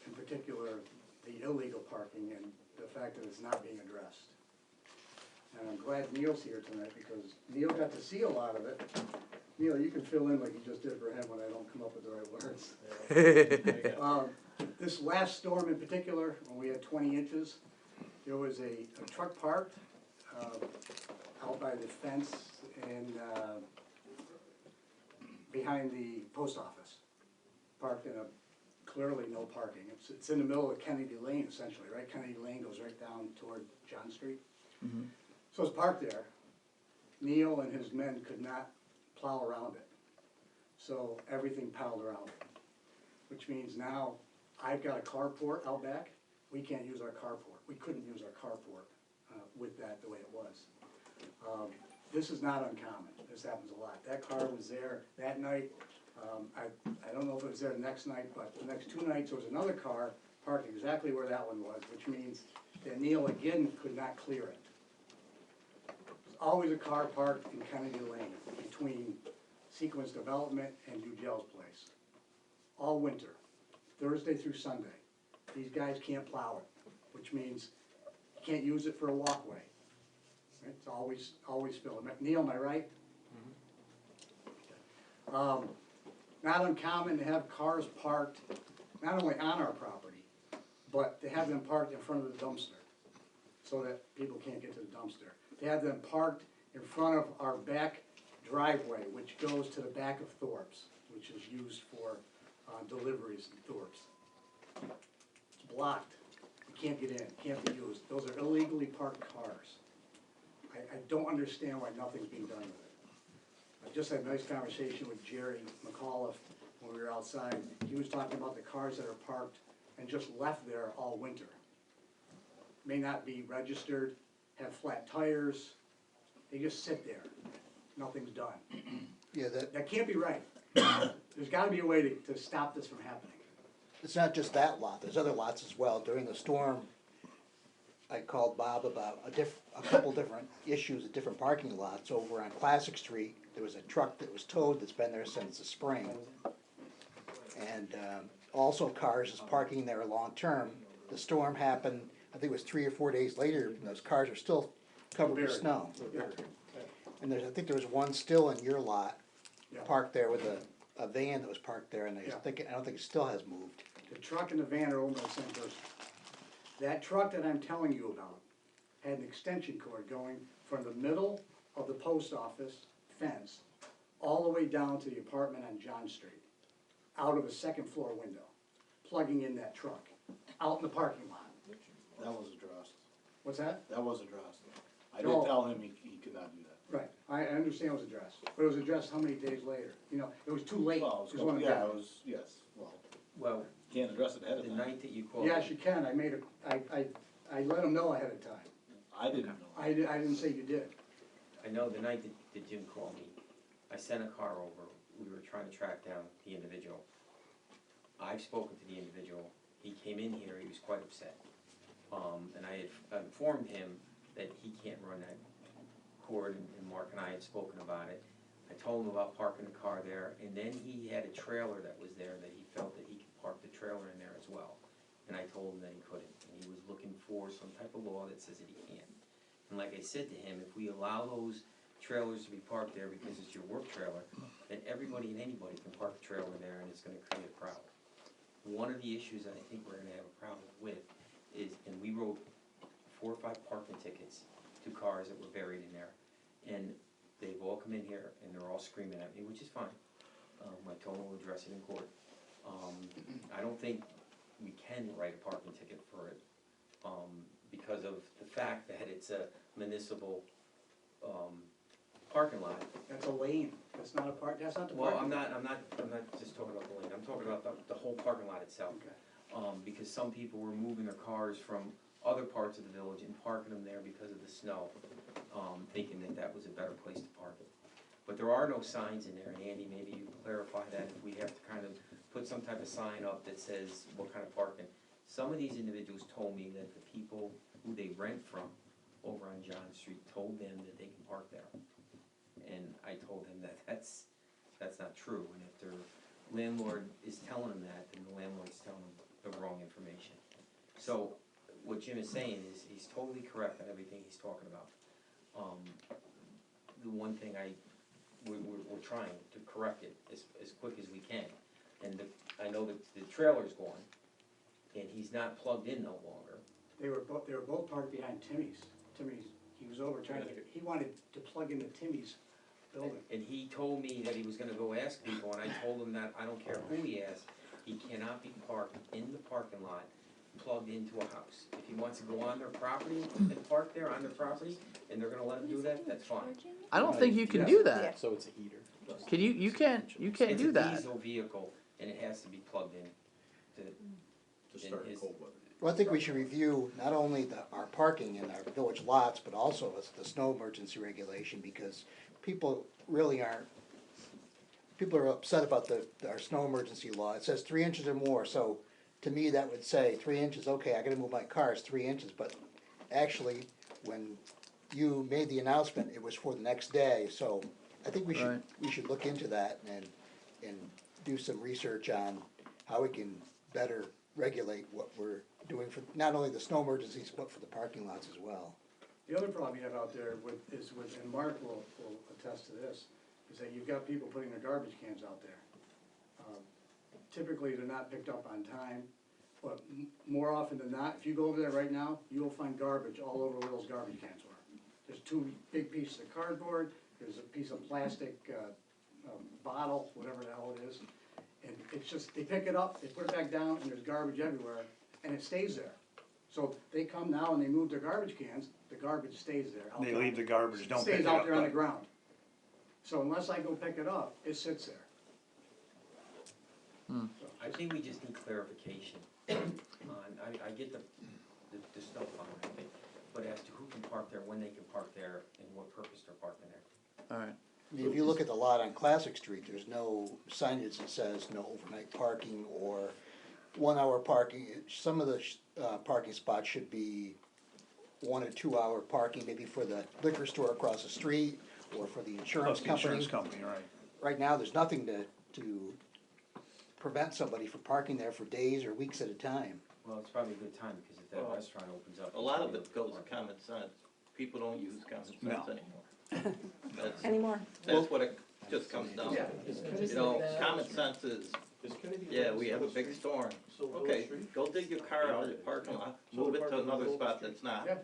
O: In particular, the illegal parking and the fact that it's not being addressed. And I'm glad Neil's here tonight because Neil got to see a lot of it. Neil, you can fill in like you just did for him when I don't come up with the right words. This last storm in particular, when we had 20 inches, there was a truck parked out by the fence and behind the post office, parked in a clearly no parking. It's in the middle of Kennedy Lane essentially, right? Kennedy Lane goes right down toward John Street.
A: Mm-hmm.
O: So it's parked there. Neil and his men could not plow around it. So everything piled around it, which means now I've got a carport out back. We can't use our carport. We couldn't use our carport with that the way it was. This is not uncommon. this happens a lot. That car was there that night, I don't know if it was there the next night, but the next 2 nights, there was another car parked exactly where that one was, which means that Neil again could not clear it. There's always a car parked in Kennedy Lane between Sequence Development and Dugel's place. All winter, Thursday through Sunday. These guys can't plow it, which means you can't use it for a walkway. Right? It's always filled. Neil, am I right? Not uncommon to have cars parked, not only on our property, but to have them parked in front of the dumpster, so that people can't get to the dumpster. To have them parked in front of our back driveway, which goes to the back of Thorpe's, which is used for deliveries in Thorpe's. It's blocked. You can't get in, can't be used. Those are illegally parked cars. I don't understand why nothing's being done with it. I just had a nice conversation with Jerry McAuliffe when we were outside. He was talking about the cars that are parked and just left there all winter. May not be registered, have flat tires, they just sit there. Nothing's done.
J: Yeah,
O: That can't be right. There's gotta be a way to stop this from happening.
J: it's not just that lot, there's other lots as well. During the storm, I called Bob about a couple different issues at different parking lots. Over on Classic Street, there was a truck that was towed that's been there since the spring. And also cars is parking there long-term. The storm happened, I think it was 3 or 4 days later, and those cars are still covered with snow. And I think there was one still in your lot, parked there with a van that was parked there, and I don't think it still has moved.
O: The truck and the van are owned by the same person. That truck that I'm telling you about had an extension cord going from the middle of the post office fence all the way down to the apartment on John Street, out of a second floor window, plugging in that truck, out in the parking lot.
I: That was addressed.
O: What's that?
I: That was addressed. I
O: No.
I: did tell him he could not do that.
O: Right, I understand it was addressed, but it was addressed how many days later? You know, it was too late.
I: Well,
O: is what I'm
I: yeah,
O: getting
I: it
O: at.
I: was, yes, well,
M: Well,
I: can't address it ahead of
M: the
I: time.
M: night that you called.
O: Yes, you can, I let him know ahead of time.
I: I didn't know.
O: I didn't say you did.
M: I know the night that Jim called me, I sent a car over, we were trying to track down the individual. I've spoken to the individual, he came in here, he was quite upset. And I had informed him that he can't run that cord, and Mark and I had spoken about it. I told him about parking the car there, and then he had a trailer that was there that he felt that he could park the trailer in there as well. And I told him that he couldn't, and he was looking for some type of law that says that he can. And like I said to him, if we allow those trailers to be parked there because it's your work trailer, then everybody and anybody can park a trailer there, and it's gonna create a problem. One of the issues that I think we're gonna have a problem with is, and we wrote 4 or 5 parking tickets to cars that were buried in there. And they've all come in here and they're all screaming at me, which is fine. I told them we'll address it in court. I don't think we can write a parking ticket for it, because of the fact that it's a municipal, parking lot.
O: That's a lane, that's not a park, that's not the
M: Well,
O: parking.
M: I'm not just talking about the lane, I'm talking about the whole parking lot itself.
O: Okay.
M: Because some people were moving their cars from other parts of the village and parking them there because of the snow, thinking that that was a better place to park it. But there are no signs in there, and Andy, maybe you can clarify that, if we have to kind of put some type of sign up that says what kind of parking. Some of these individuals told me that the people who they rent from over on John Street told them that they can park there. And I told him that that's not true, and if their landlord is telling them that, then the landlord's telling them the wrong information. So, what Jim is saying is, he's totally correct on everything he's talking about. The one thing we're trying to correct it as quick as we can. And I know that the trailer's gone, and he's not plugged in no longer.
O: They were both parked behind Timmy's. He was over trying to, he wanted to plug into Timmy's building.
M: And he told me that he was gonna go ask people, and I told him that I don't care who he asks, he cannot be parked in the parking lot, plugged into a house. If he wants to go on their property and park there on their property, and they're gonna let him do that, that's fine.
A: I don't think you can do that.
D: So it's a heater.
A: Can you can't do that.
M: It's a diesel vehicle, and it has to be plugged in
I: To start in cold weather.
J: Well, I think we should review not only our parking in our village lots, but also the snow emergency regulation, because people really aren't, people are upset about our snow emergency law. It says 3 inches or more, so to me, that would say 3 inches, okay, I gotta move my car, it's 3 inches, but actually, when you made the announcement, it was for the next day, so I think we
A: Right.
J: should look into that and do some research on how we can better regulate what we're doing for, not only the snow emergencies, but for the parking lots as well.
O: The other problem you have out there and Mark will attest to this, is that you've got people putting their garbage cans out there. Typically, they're not picked up on time, but more often than not, if you go over there right now, you'll find garbage all over where those garbage cans are. There's 2 big pieces of cardboard, there's a piece of plastic, bottle, whatever the hell it is. And it's just, they pick it up, they put it back down, and there's garbage everywhere, and it stays there. So they come now and they move their garbage cans, the garbage stays there. out
H: They
O: there.
H: leave the garbage, don't pick
O: Stays
H: it
O: out
H: up.
O: there on the ground. So unless I go pick it up, it sits there.
M: I think we just need clarification on, I get the snow plowing, but as to who can park there, when they can park there, and what purpose they're parking there.
A: Alright,
J: If you look at the lot on Classic Street, there's no signage that says no overnight parking or 1 hour parking. Some of the parking spots should be 1 or 2 hour parking, maybe for the liquor store across the street or for the insurance
H: Plus the
J: company.
H: insurance company, right.
J: Right now, there's nothing to prevent somebody from parking there for days or weeks at a time.
M: Well, it's probably a good time, because if that
N: Well,
M: restaurant opens up.
N: A lot of
M: it's
N: it
M: gonna
N: goes
M: be
N: to common sense. People don't use common sense
H: No.
N: anymore.
B: Anymore?
N: That's what it just comes down to. You know, common sense is, yeah, we have a big storm. Okay, go dig your car out of the parking lot, move it to another spot that's not.
O: Yeah.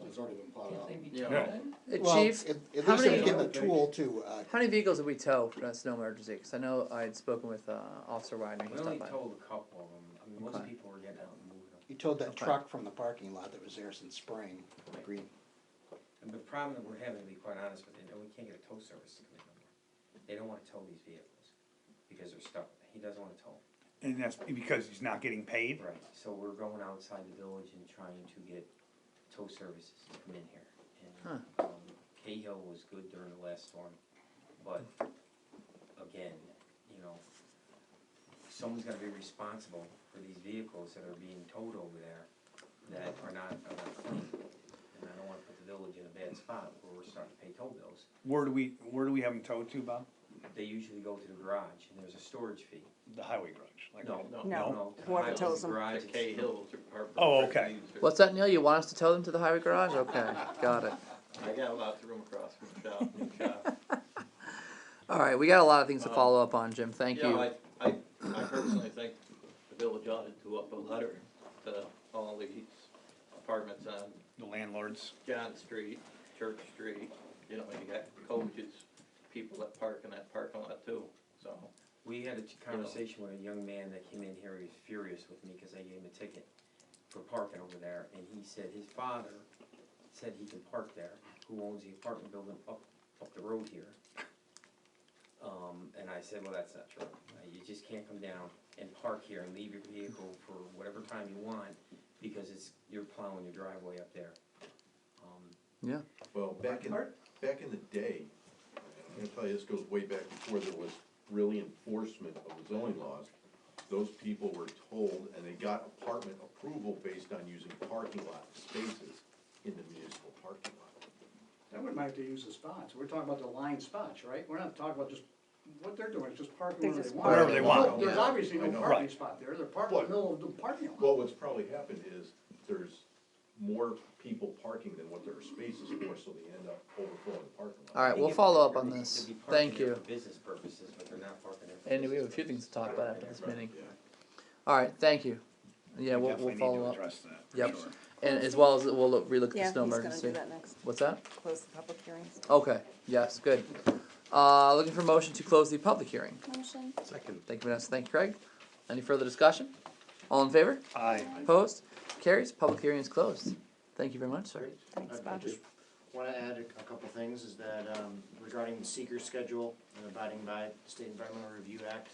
I: It's already been plowed out.
N: You know,
A: Hey,
J: Well,
A: Chief,
J: at
A: how
J: least they
A: many,
J: give them a tool to,
A: how many vehicles did we tow for that snow emergency? Cause I know I had spoken with, Officer Widener, he
M: We only
A: stopped by.
M: told a couple of them, I mean, most
A: Okay.
M: people were getting out and moving them.
J: you towed that
A: Okay.
J: truck from the parking lot that was there since spring, green.
M: And the problem that we're having, to be quite honest with you, we can't get a tow service to come in no more. They don't wanna tow these vehicles, because they're stuck, he doesn't wanna tow them.
H: And that's because he's not getting paid?
M: Right, so we're going outside the village and trying to get tow services to come in here. And, Cahill was good during the last storm, but again, you know, someone's gotta be responsible for these vehicles that are being towed over there that are not clean. And I don't wanna put the village in a bad spot where we're starting to pay tow bills.
H: Where do we have them towed to, Bob?
M: They usually go to the garage, and there's a storage fee.
H: The highway garage? like-
M: No,
B: No.
M: no.
B: Whoever
M: highway
B: tows them.
M: garage,
N: the Cahills are.
H: Oh, okay.
A: What's that, Neil? You want us to tow them to the highway garage? Okay, got it.
N: I got lots of room across from the shop, new shop.
A: Alright, we got a lot of things to follow up on, Jim, thank you.
N: I personally think the village ought to do up a letter to all these apartments on
H: The landlords?
N: John Street, Church Street, you know, you got coaches, people that park in that parking lot too, so.
M: We had a conversation with a young man that came in here, he was furious with me because I gave him a ticket for parking over there, and he said his father said he can park there, who owns the apartment building up the road here. And I said, well, that's not true, you just can't come down and park here and leave your vehicle for whatever time you want, because you're plowing your driveway up there.
A: Yeah.
N: Well,
I: Back in the day, I'm gonna tell you, this goes way back before there was really enforcement of the zoning laws. Those people were told, and they got apartment approval based on using parking lot spaces in the municipal parking lot.
O: That wouldn't have to use the spots. We're talking about the line spots, right? We're not talking about just, what they're doing is just parking
B: They're
O: wherever
B: just
O: they want.
H: Wherever they want.
O: There's
A: Yeah.
O: obviously
I: I
O: no
I: know.
O: parking
H: Right.
O: spot there. They're parked in the middle of the parking lot.
I: Well, what's probably happened is there's more people parking than what there are spaces for, so they end up overflowing the parking lot.
A: Alright, we'll follow up on this, thank you.
M: For business purposes, but they're not parking there for
A: And we have a
M: business
A: few things to talk about after this meeting.
I: Yeah.
A: Alright, thank you. Yeah,
H: We
A: we'll
H: definitely need
A: follow
H: to
A: up.
H: address that, for
A: Yep.
H: sure.
A: And as well as we'll relook at the
B: Yeah,
A: snow
B: he's gonna
A: emergency.
B: do that next.
A: What's that?
B: Close the public hearings.
A: Okay, yes, good. Looking for motion to close the public hearing.
G: Motion.
I: Second.
A: Thank you, Vanessa, thank you, Craig. Any further discussion? All in favor?
H: Aye.
A: Opposed? Carries, public hearing is closed. Thank you very much, sir.
B: Thanks,
E: I
B: Bob.
E: just wanna add a couple things, is that, regarding the seeker schedule and abiding by the State Environmental Review Act,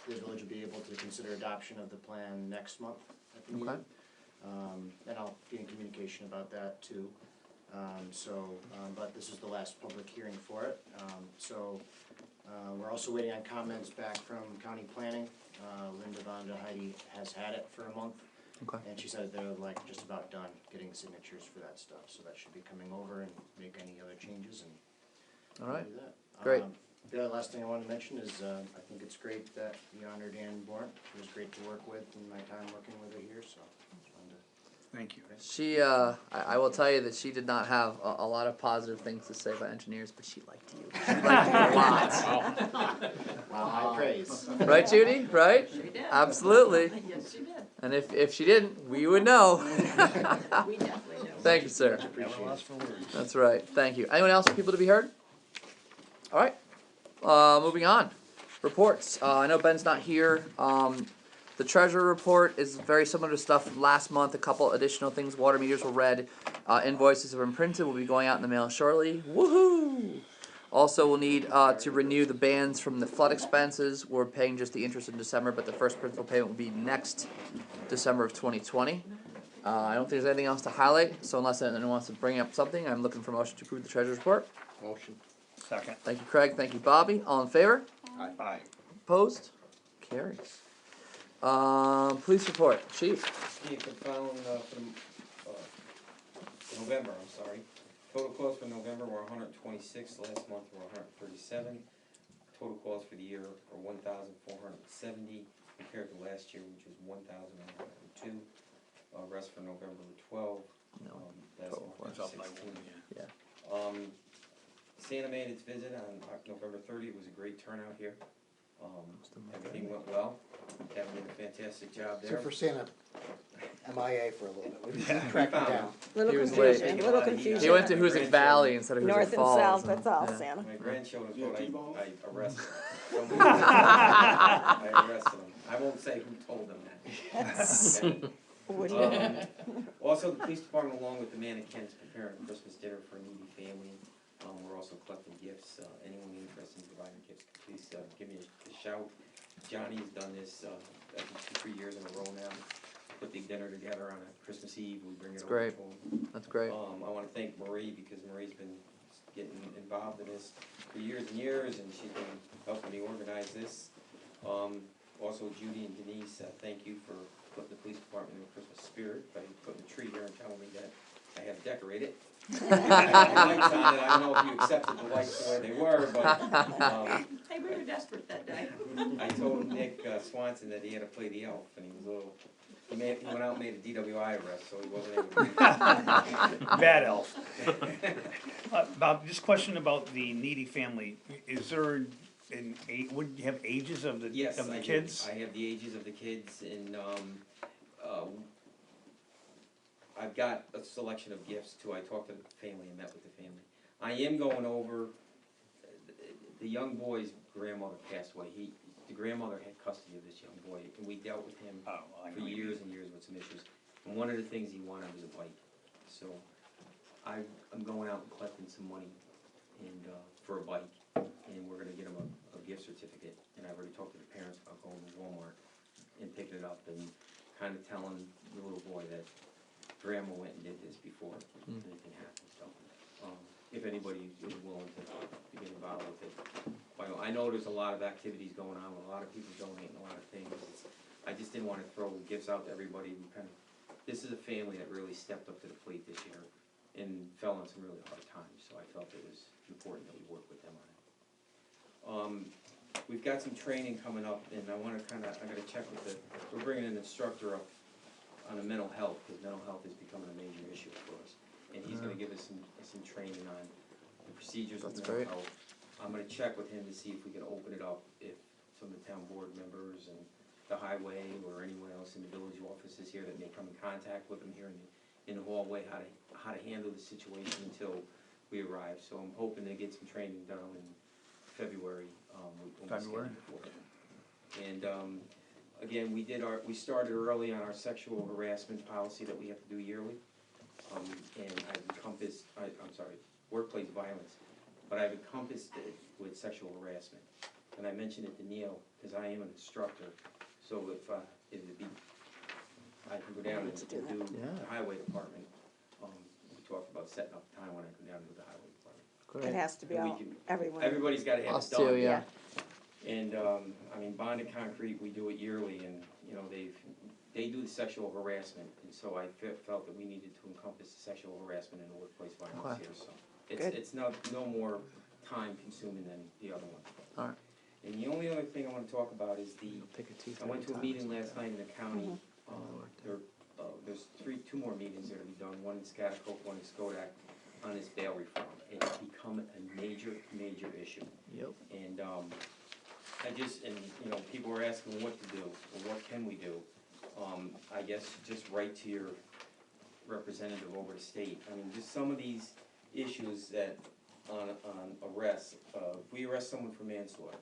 E: the village will be able to consider adoption of the plan next month at the meeting.
A: Okay.
E: And I'll be in communication about that too. But this is the last public hearing for it. We're also waiting on comments back from county planning. Linda Vonda Heidi has had it for a month.
A: Okay.
E: And she said they're like just about done getting signatures for that stuff, so that should be coming over and make any other changes and
A: All right.
E: do that.
A: Great.
E: The other last thing I wanted to mention is, I think it's great that you honored Ann Bourne. It was great to work with in my time working with her here, so I just wanted to.
H: Thank you.
A: She, I will tell you that she did not have a lot of positive things to say about engineers, but she liked you. She liked you a lot.
E: Wow, high praise.
A: Right, Judy? Right?
B: She did.
A: Absolutely.
B: Yes, she did.
A: And if she didn't, we would know.
B: We definitely know.
A: Thank you, sir.
H: Never lost for words.
A: That's right. Thank you. Anyone else, people to be heard? All right. Moving on. Reports. I know Ben's not here. The treasurer report is very similar to stuff from last month. A couple additional things. Water meters were read. Invoices have been printed. Will be going out in the mail shortly. Woohoo! Also, we'll need to renew the bans from the flood expenses. We're paying just the interest in December, but the first principal payment will be next December of 2020. I don't think there's anything else to highlight, so unless anyone wants to bring up something, I'm looking for a motion to approve the treasurer's report.
D: Motion.
H: Second.
A: Thank you, Craig. Thank you, Bobby. All in favor?
H: Aye.
A: Opposed? Carries. Police report. Chief.
M: Steve, I found, for November, I'm sorry. Total calls for November were 126, last month were 137. Total calls for the year are 1,470 compared to last year, which was 1,102. Rest for November were 12.
A: No.
M: Last
A: Total
M: month
A: for
M: was 16.
A: Yeah.
M: Santa made its visit on November 30th. It was a great turnout here. Everything went well. Kevin did a fantastic job there.
J: Except for Santa, MIA for a little bit. We tracked him down.
B: Little
A: He was
B: confusion,
A: late.
B: little confusion.
A: He went to Hoosick Valley instead of Hoosick
B: North and
A: Falls.
B: south, that's all,
A: yeah.
B: Santa.
M: My grandchildren
C: You
M: thought
C: had T-bones?
M: I arrested them. I arrested them. I won't say who told them that. Okay?
B: Wouldn't
M: Also, the police department, along with the mannequins, preparing a Christmas dinner for a needy family. We're also collecting gifts. Anyone interested in providing gifts, please give me a shout. Johnny's done this, I think 2-3 years in a row now. Put the dinner together on a Christmas Eve. We bring it over
A: great.
M: to him.
A: That's great.
M: I want to thank Marie because Marie's been getting involved in this for years and years, and she's been helping me organize this. Also, Judy and Denise, thank you for putting the police department in the Christmas spirit by putting a tree here and telling me that I have to decorate it. I had lights on it. I don't know if you accepted the lights the way they were, but
B: Hey, we were desperate that day.
M: I told Nick Swanson that he had to play the elf, and he was a little. He went out and made a DWI arrest, so he wasn't able to.
H: Bad elf. Bob, just a question about the needy family. Is there would you have ages of the
M: Yes, I do.
H: kids?
M: I have the ages of the kids, and I've got a selection of gifts too. I talked to the family and met with the family. I am going over the young boy's grandmother passed away. The grandmother had custody of this young boy, and we dealt with him for years and years with some issues. And one of the things he wanted was a bike. So I'm going out and collecting some money for a bike, and we're gonna get him a gift certificate. And I've already talked to the parents about going to Walmart and picking it up and kind of telling the little boy that grandma went and did this before anything happened. So if anybody is willing to get involved with it. I know there's a lot of activities going on, a lot of people donating a lot of things. I just didn't want to throw gifts out to everybody. This is a family that really stepped up to the plate this year and fell on some really hard times, so I felt it was important that we work with them on it. We've got some training coming up, and I gotta check with we're bringing an instructor up on the mental health, because mental health is becoming a major issue for us. And he's gonna give us some training on the procedures of mental health. I'm gonna check with him to see if we can open it up, if some of the town board members and the highway or anyone else in the village offices here that may come in contact with him here in the hallway, how to handle the situation until we arrive. So I'm hoping to get some training done in February.
H: February.
M: And again, we started early on our sexual harassment policy that we have to do yearly. And I've encompassed, workplace violence, but I've encompassed it with sexual harassment. And I mentioned it to Neil, because I am an instructor, so if I can go down and do the highway department, talked about setting up time when I come down to the highway department.
B: It has to be
M: And we
B: all,
M: can-
B: everyone.
M: Everybody's gotta have
A: Us
M: it done.
A: too, yeah.
M: And, I mean, bonded concrete, we do it yearly, and, you know, they do the sexual harassment, and so I felt that we needed to encompass the sexual harassment and the workplace violence
A: Okay.
M: here, so.
B: Good.
M: It's no more time consuming than the other one.
A: Alright.
M: And the only other thing I wanna talk about is
A: Pick a tooth
M: I went to a
A: every
M: meeting
A: time.
M: last night in the county, there's two more meetings that are to be done, one in Scottsbluff, one in Skodak, on this bail reform. It's become a major issue.
A: Yep.
M: And, you know, people were asking what to do, or what can we do? I guess just write to your representative over the state. I mean, just some of these issues that on arrest, if we arrest someone for manslaughter,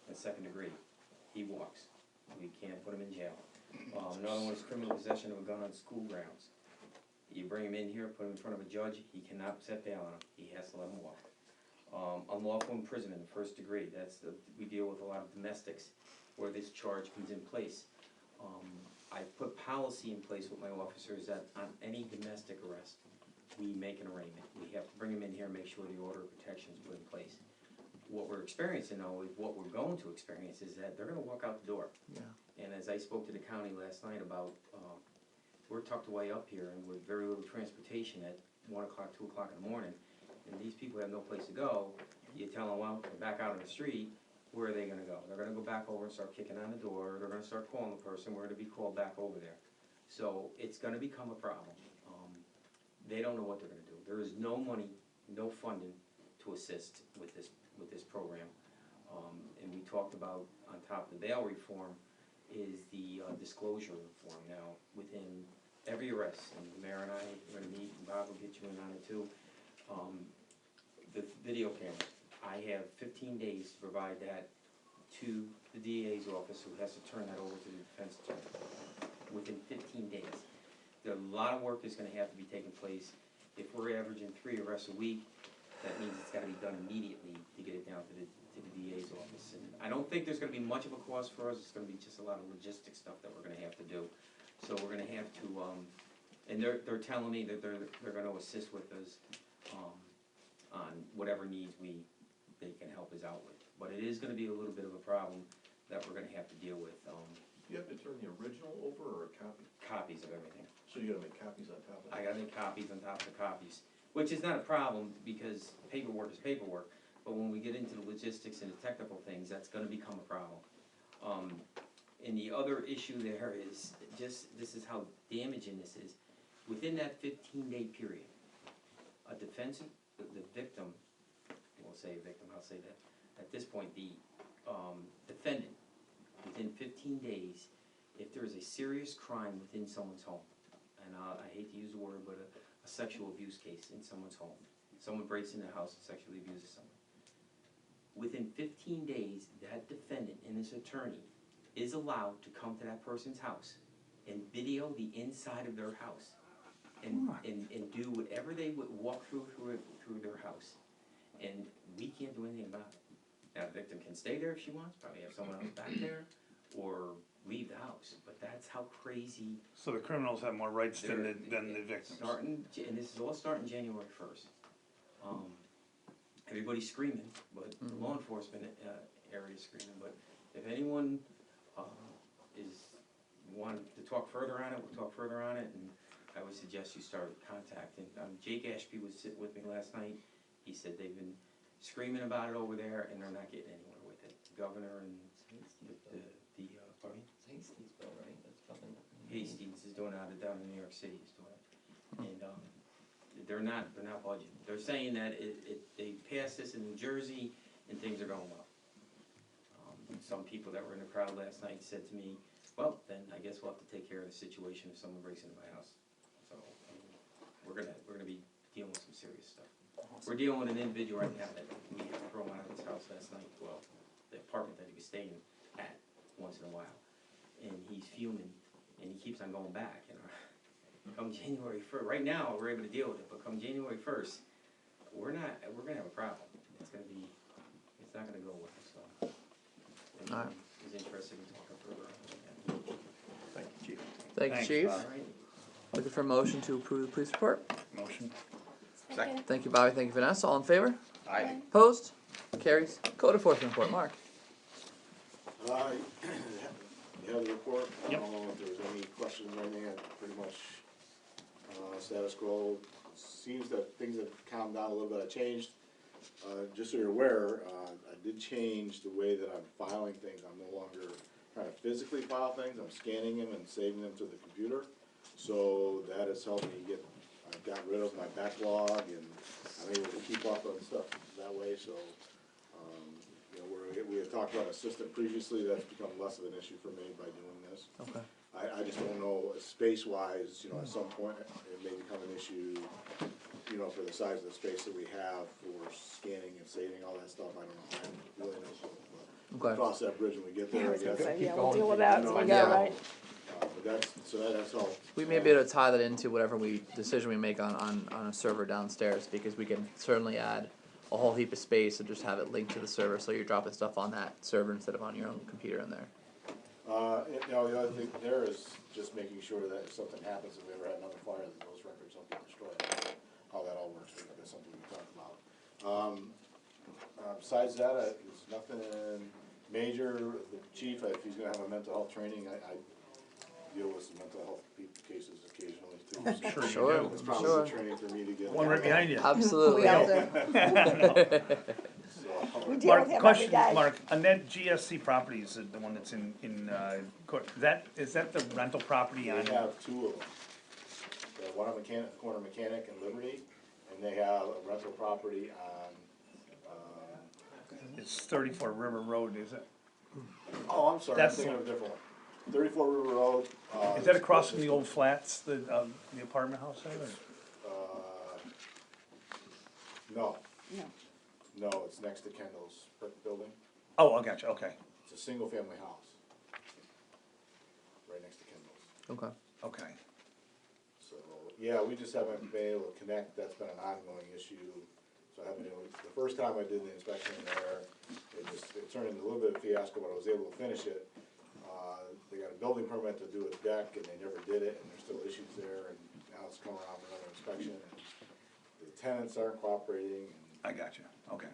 M: in second degree, he walks. We can't put him in jail. Another one is criminal possession of a gun on school grounds. You bring him in here, put him in front of a judge, he cannot set bail on him, he has to let him walk. Unlawful imprisonment in first degree, we deal with a lot of domestics where this charge comes in place. I put policy in place with my officers that on any domestic arrest, we make an arraignment. We have to bring him in here and make sure the order of protection is put in place. What we're experiencing though, what we're going to experience is that they're gonna walk out the door.
A: Yeah.
M: And as I spoke to the county last night about, we're tucked away up here and with very little transportation at 1 o'clock, 2 o'clock in the morning, and these people have no place to go, you tell them, well, they're back out on the street, where are they gonna go? They're gonna go back over and start kicking on the door, they're gonna start calling the person, we're gonna be called back over there. So it's gonna become a problem. They don't know what they're gonna do. There is no money, no funding to assist with this program. And we talked about, on top of the bail reform, is the disclosure reform. Now, within every arrest, and the mayor and I are gonna meet, and Bob will get you in on it too, the video cameras. I have 15 days to provide that to the DA's office, who has to turn that over to the defense attorney, within 15 days. A lot of work is gonna have to be taking place. If we're averaging 3 arrests a week, that means it's gotta be done immediately to get it down to the DA's office. And I don't think there's gonna be much of a cost for us, it's gonna be just a lot of logistic stuff that we're gonna have to do. So we're gonna have to, and they're telling me that they're gonna assist with us, on whatever needs they can help us out with. But it is gonna be a little bit of a problem that we're gonna have to deal with,
P: You have to turn the original over or a copy?
M: copies of everything.
P: So you gotta make copies on top of it?
M: I gotta make copies on top of the copies, which is not a problem, because paperwork is paperwork, but when we get into the logistics and the technical things, that's gonna become a problem. And the other issue there is, this is how damaging this is, within that 15-day period, a defensive, the victim, we'll say victim, I'll say that, at this point, the defendant, within 15 days, if there is a serious crime within someone's home, and I hate to use the word, but a sexual abuse case in someone's home, someone breaks in the house and sexually abuses someone, within 15 days, that defendant and his attorney is allowed to come to that person's house and video the inside of their house and do whatever they would walk through their house. And we can't do anything about it. Now, the victim can stay there if she wants, probably have someone else back there, or leave the house, but that's how crazy.
H: So the criminals have more rights than the victims.
M: And this is all starting January 1st. Everybody's screaming, but the law enforcement area is screaming, but if anyone is wanting to talk further on it, we'll talk further on it, and I would suggest you start contacting. Jake Ashby was sitting with me last night. He said they've been screaming about it over there, and they're not getting anywhere with it. The governor and pardon me?
K: It's Hastings, right? That's coming.
M: Hastings is doing it down in New York City, is doing it. And they're not budging. They're saying that they passed this in New Jersey and things are going well. Some people that were in the crowd last night said to me, well, then I guess we'll have to take care of the situation if someone breaks into my house. So we're gonna be dealing with some serious stuff. We're dealing with an individual right now that we had to throw him out of his house last night, well, the apartment that he was staying at once in a while. And he's fuming, and he keeps on going back, you know. Come January 1st, right now, we're able to deal with it, but come January 1st, we're gonna have a problem. It's not gonna go well, so. If anyone is interested in talking further on that.
H: Thank you, Chief.
A: Thank you,
H: Thanks,
A: Chief.
H: Bob.
A: Looking for a motion to approve the police report?
H: Motion.
N: Second.
A: Thank you, Bobby, thank you, Vanessa, all in favor?
N: Aye.
A: Opposed? Carries. Code enforcement report, Mark.
I: You have the report, I
H: Yep.
I: don't know if there's any questions or anything, pretty much, status quo. Seems that things have calmed down a little bit, I changed, just so you're aware, I did change the way that I'm filing things, I'm no longer trying to physically file things, I'm scanning them and saving them to the computer. So that has helped me I got rid of my backlog and I'm able to keep up on stuff that way, so, you know, we had talked about assistant previously, that's become less of an issue for me by doing this.
A: Okay.
I: I just don't know, space-wise, you know, at some point, it may become an issue, you know, for the size of the space that we have for scanning and saving all that stuff, I don't know, I really know. But we'll cross that bridge when we get there, I guess.
B: Yeah, we'll deal with that when we get it right.
I: But that's all.
A: We may be able to tie that into whatever decision we make on a server downstairs, because we can certainly add a whole heap of space and just have it linked to the server, so you're dropping stuff on that server instead of on your own computer in there.
I: You know, the other thing there is just making sure that if something happens, if we ever had another fire, that those records don't get destroyed. How that all works, that's something we talked about. Besides that, there's nothing major. The chief, if he's gonna have a mental health training, I deal with some mental health cases occasionally too. So
A: Sure,
I: it's probably
A: sure.
I: training for me to get.
H: One right behind you.
A: Absolutely.
B: We all do. We deal with him every
H: Question,
B: day.
H: Mark, on that GSC property, is the one that's in, court, is that the rental property on?
I: They have two of them. They have one on corner Mechanic and Liberty, and they have a rental property on,
H: It's 34 River Road, is it?
I: oh, I'm sorry, I'm
H: That's
I: thinking
H: the-
I: of a different one. 34 River Road.
H: Is that across from the old flats, the apartment house there? Or?
I: No,
B: No.
I: no, it's next to Kendall's brick building.
H: Oh, I got you, okay,
I: It's a single-family house. Right next to Kendall's.
A: Okay.
H: okay.
I: So, yeah, we just haven't been able to connect, that's been an ongoing issue. So I haven't been able, the first time I did the inspection there, it turned into a little bit of a fiasco, but I was able to finish it. They got a building permit to do a deck, and they never did it, and there's still issues there, and now it's coming around for another inspection. And the tenants aren't cooperating.
H: I got you, okay.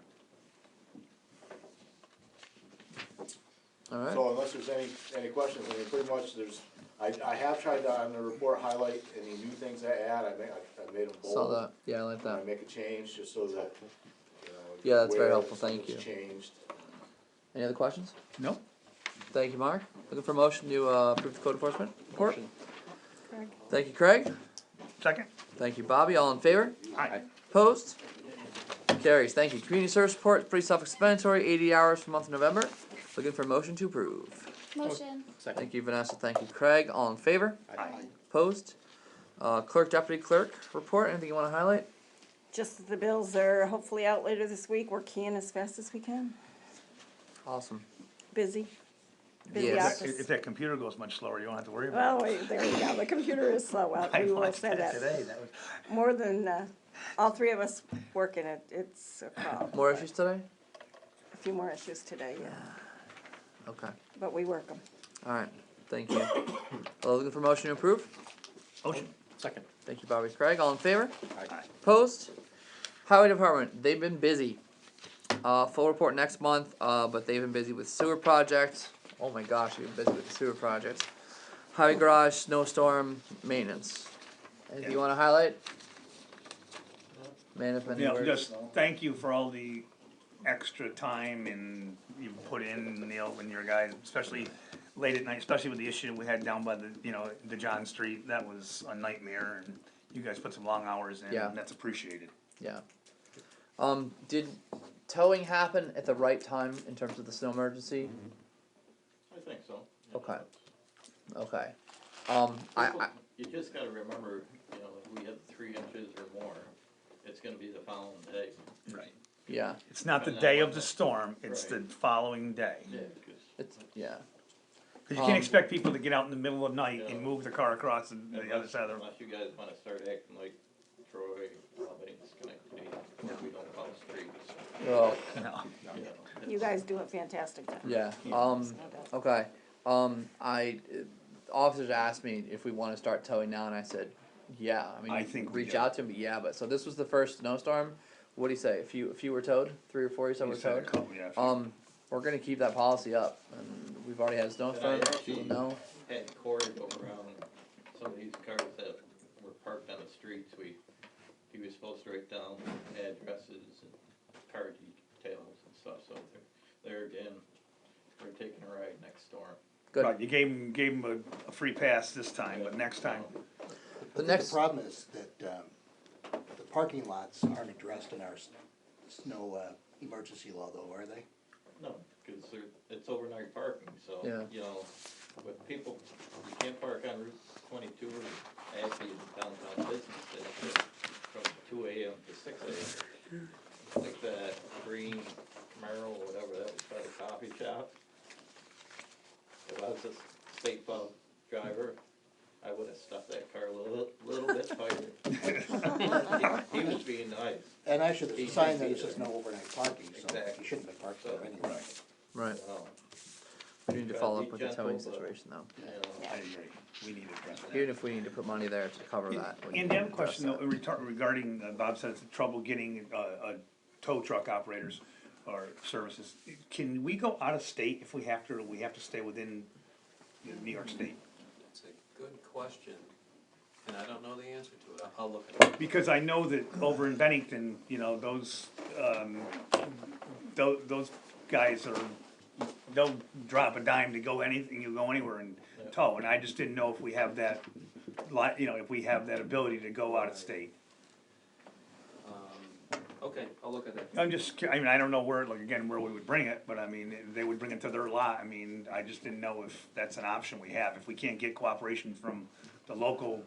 A: All right.
I: So unless there's any questions, I mean, pretty much I have tried to, on the report, highlight any new things I add, I made them bold.
A: Saw that. Yeah, I like
I: I
A: that.
I: make a change, just so that, you know.
A: Yeah, that's very
I: where
A: helpful. Thank
I: something's
A: you.
I: changed.
A: Any other questions?
H: No?
A: Thank you, Mark. Looking for a motion to approve the code enforcement report?
B: Craig?
A: Thank you, Craig.
H: Second?
A: Thank you, Bobby. All in favor?
H: Aye.
A: Opposed? Carries. Thank you. Community service report, pretty self-explanatory, 80 hours for the month of November. Looking for a motion to approve.
G: Motion.
A: Thank you, Vanessa. Thank you, Craig. All in favor?
H: Aye.
A: Opposed? Clerk, deputy clerk report, anything you wanna highlight?
B: Just that the bills are hopefully out later this week. We're keying as fast as we can.
A: Awesome.
B: Busy. Busy
A: Yes.
B: office.
H: If that computer goes much slower, you don't have to worry about
B: Well, there you go. The computer is slow out.
H: it.
B: We will
H: watched
B: say
H: that
B: that.
H: today, that was.
B: More than, all three of us working it. It's a problem.
A: More issues today?
B: A few more issues today, yeah.
A: Okay.
B: But we work them.
A: Alright. Thank you. Looking for a motion to approve?
H: Motion.
D: Second.
A: Thank you, Bobby. Craig. All in favor?
H: Aye.
A: Opposed? Highway Department, they've been busy. Full report next month, but they've been busy with sewer projects. Oh my gosh, they've been busy with the sewer projects. Highway garage, snowstorm, maintenance. Anything you wanna highlight? Management.
H: You know, just thank you for all the extra time and you put in, Neil, and your guys, especially late at night, especially with the issue we had down by the John Street, that was a nightmare, and you guys put some long hours in,
A: Yeah.
H: and that's appreciated.
A: Yeah. Did towing happen at the right time in terms of the snow emergency?
N: I think so.
A: Okay. Okay.
N: You just gotta remember, you know, if we had 3 inches or more, it's gonna be the following day.
H: Right.
A: Yeah.
H: It's not the day of the storm, it's the following day.
N: Yeah, 'cause
A: It's, yeah.
H: Cause you can't expect people to get out in the middle of the night and move their car across the other side of the.
N: unless you guys wanna start acting like Troy, Albany, Schenectady, where we don't call streets.
A: Well,
H: No.
N: You know,
B: You guys do a fantastic job.
A: yeah.
B: No doubt.
A: Okay. Officers asked me if we want to start towing now, and I said, Yeah, I mean,
H: I
A: you
H: think
A: can
H: we
A: reach
H: do.
A: out to him, but yeah, but so this was the first snowstorm. What do you say? A few were towed, 3 or 4 you said
H: You
A: were
H: said a
A: towed.
H: couple, yeah.
A: We're gonna keep that policy up, and we've already had a snowstorm. People know.
N: Had Corey go around some of these cars that were parked on the streets, he was supposed to write down addresses and car details and stuff, so they're again, we're taking a ride next storm.
A: Good.
H: Right, you gave him a free pass this time, but next time,
J: The problem is that, the parking lots aren't addressed in our snow, emergency law though, are they?
N: No, cause it's overnight parking, so,
A: Yeah.
N: you know, with people, you can't park on Route 22 or actually in downtown business district from 2 AM to 6 AM. Like that green Camaro, or whatever, that was by the coffee shop. If I was a state pub driver, I would've stuffed that car a little bit tighter. He was being nice.
J: And actually, there's
N: He
J: a sign
N: should
J: that
N: be
J: says
N: there.
J: no overnight parking, so
N: Exactly.
J: you shouldn't be parked there anyway.
A: Right.
N: You know,
A: We need to
N: Gotta
A: follow
N: be
A: up with the
N: gentle,
A: towing
N: but,
A: situation though.
N: you know,
H: I agree, we need to address that.
A: Even if we need to put money there to cover that. we
H: And
A: need
H: the
A: to
H: other question
A: address
H: though, regarding, Bob said it's trouble getting, tow truck operators or services. Can we go out of state if we have to, or we have to stay within New York State?
L: That's a good question, and I don't know the answer to it. I'll look at it.
H: Because I know that over in Bennington, you know, those guys they'll drop a dime to go anything, you go anywhere and tow, and I just didn't know if we have that, if we have that ability to go out of state.
L: Okay, I'll look at that.
H: I don't know where, like, again, where we would bring it, but I mean, they would bring it to their lot, I mean, I just didn't know if that's an option we have, if we can't get cooperation from the local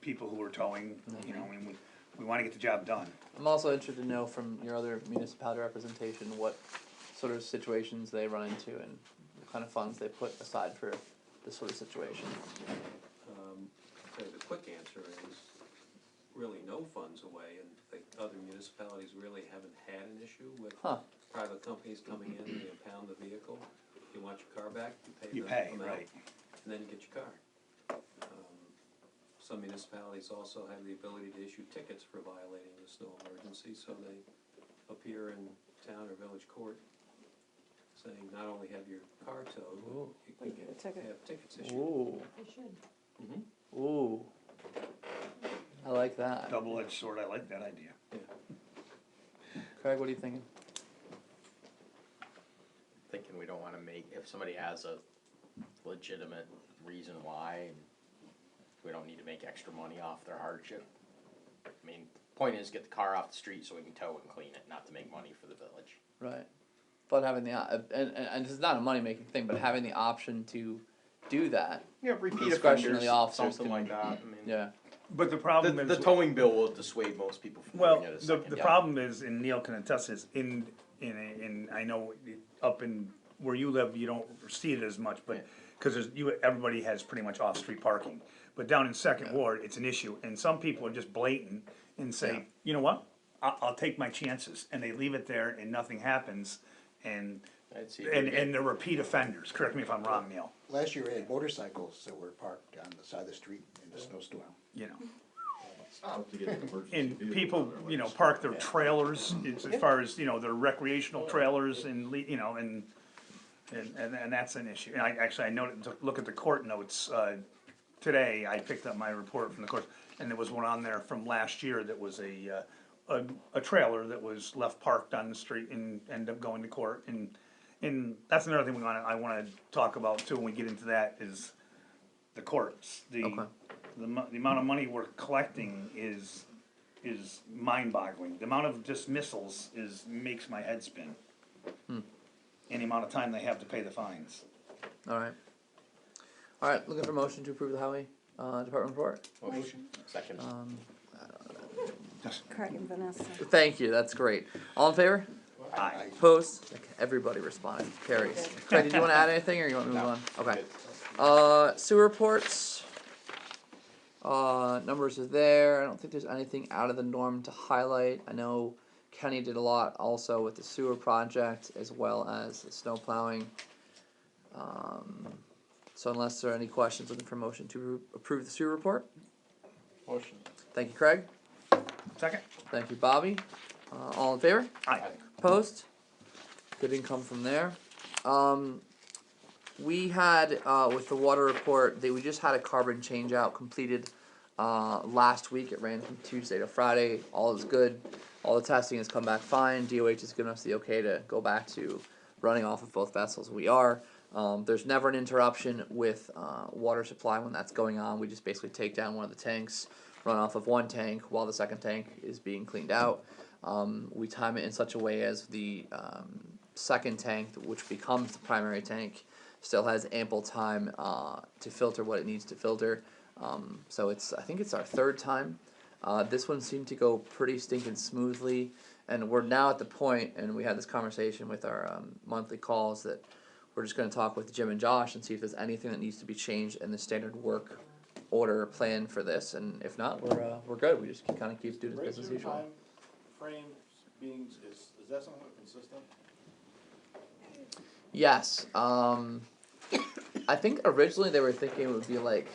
H: people who are towing, you know, I mean, we wanna get the job done.
A: I'm also interested to know from your other municipality representation what sort of situations they run into and what kind of funds they put aside for this sort of situation.
L: So the quick answer is really no funds away, and the other municipalities really haven't had an issue with private companies coming in, they impound the vehicle. You want your car back, you pay the amount,
H: right.
L: and then you get your car. Some municipalities also have the ability to issue tickets for violating the snow emergency, so they appear in town or village court saying not only have your car towed, but you can have tickets issued.
A: Ooh.
B: They should.
A: Ooh. I like that.
H: Double-edged sword, I like that idea.
A: Craig, what are you thinking?
D: Thinking we don't wanna make, if somebody has a legitimate reason why, we don't need to make extra money off their hardship. I mean, point is get the car off the street so we can tow and clean it, not to make money for the village.
A: Right. But having the and this is not a money making thing, but having the option to do that.
D: Yeah, repeat
A: discretion of
D: offenders,
A: the officers
D: something
A: can,
D: like that, I mean.
A: Yeah.
H: But the problem
D: The
H: is.
D: towing bill will dissuade most people from
H: Well,
D: doing it a
H: the
D: second.
H: problem is, and Neil can attest is, in I know up in where you live, you don't see it as much, but, cause everybody has pretty much off-street parking. But down in Second Ward, it's an issue, and some people are just blatant and say, you know what, I'll take my chances, and they leave it there and nothing happens, and they're repeat offenders, correct me if I'm wrong, Neil.
J: Last year we had motorcycles that were parked on the side of the street in the snowstorm.
H: You know.
P: To get an emergency
H: And
P: vehicle
H: people,
P: down there,
H: you know,
P: like-
H: park their trailers, as far as, you know, their recreational trailers and, you know, and that's an issue. And I noted, look at the court notes, today, I picked up my report from the court, and there was one on there from last year that was a trailer that was left parked on the street and ended up going to court, and that's another thing I wanna talk about too, when we get into that, is the courts. The amount of money we're collecting is mind-boggling. The amount of dismissals makes my head spin. Any amount of time they have to pay the fines.
A: Alright, looking for motion to approve the highway, department report.
D: Motion. Second.
B: Craig and Vanessa.
A: Thank you, that's great. All in favor?
H: Aye.
A: Opposed? Okay, everybody responded, carries. Craig, did you wanna add anything, or you want me to move on? Okay. Sewer reports. Numbers are there, I don't think there's anything out of the norm to highlight. I know Kenny did a lot also with the sewer project, as well as the snow plowing. So unless there are any questions, looking for motion to approve the sewer report.
N: Motion.
A: Thank you, Craig.
H: Second?
A: Thank you, Bobby. All in favor?
H: Aye.
A: Opposed? Good income from there. We had, with the water report, we just had a carbon change out completed last week. It ran from Tuesday to Friday. All is good. All the testing has come back fine. DOH has given us the okay to go back to running off of both vessels. We are. There's never an interruption with water supply when that's going on. We just basically take down one of the tanks, run off of one tank while the second tank is being cleaned out. We time it in such a way as the second tank, which becomes the primary tank, still has ample time to filter what it needs to filter. So I think it's our third time. This one seemed to go pretty stinking smoothly, and we're now at the point, and we had this conversation with our monthly calls, that we're just going to talk with Jim and Josh and see if there's anything that needs to be changed in the standard work order plan for this, and if not, we're good. We just kind of keep doing business as usual.
I: Time frame being, is that somewhat consistent?
A: Yes. I think originally they were thinking it would be like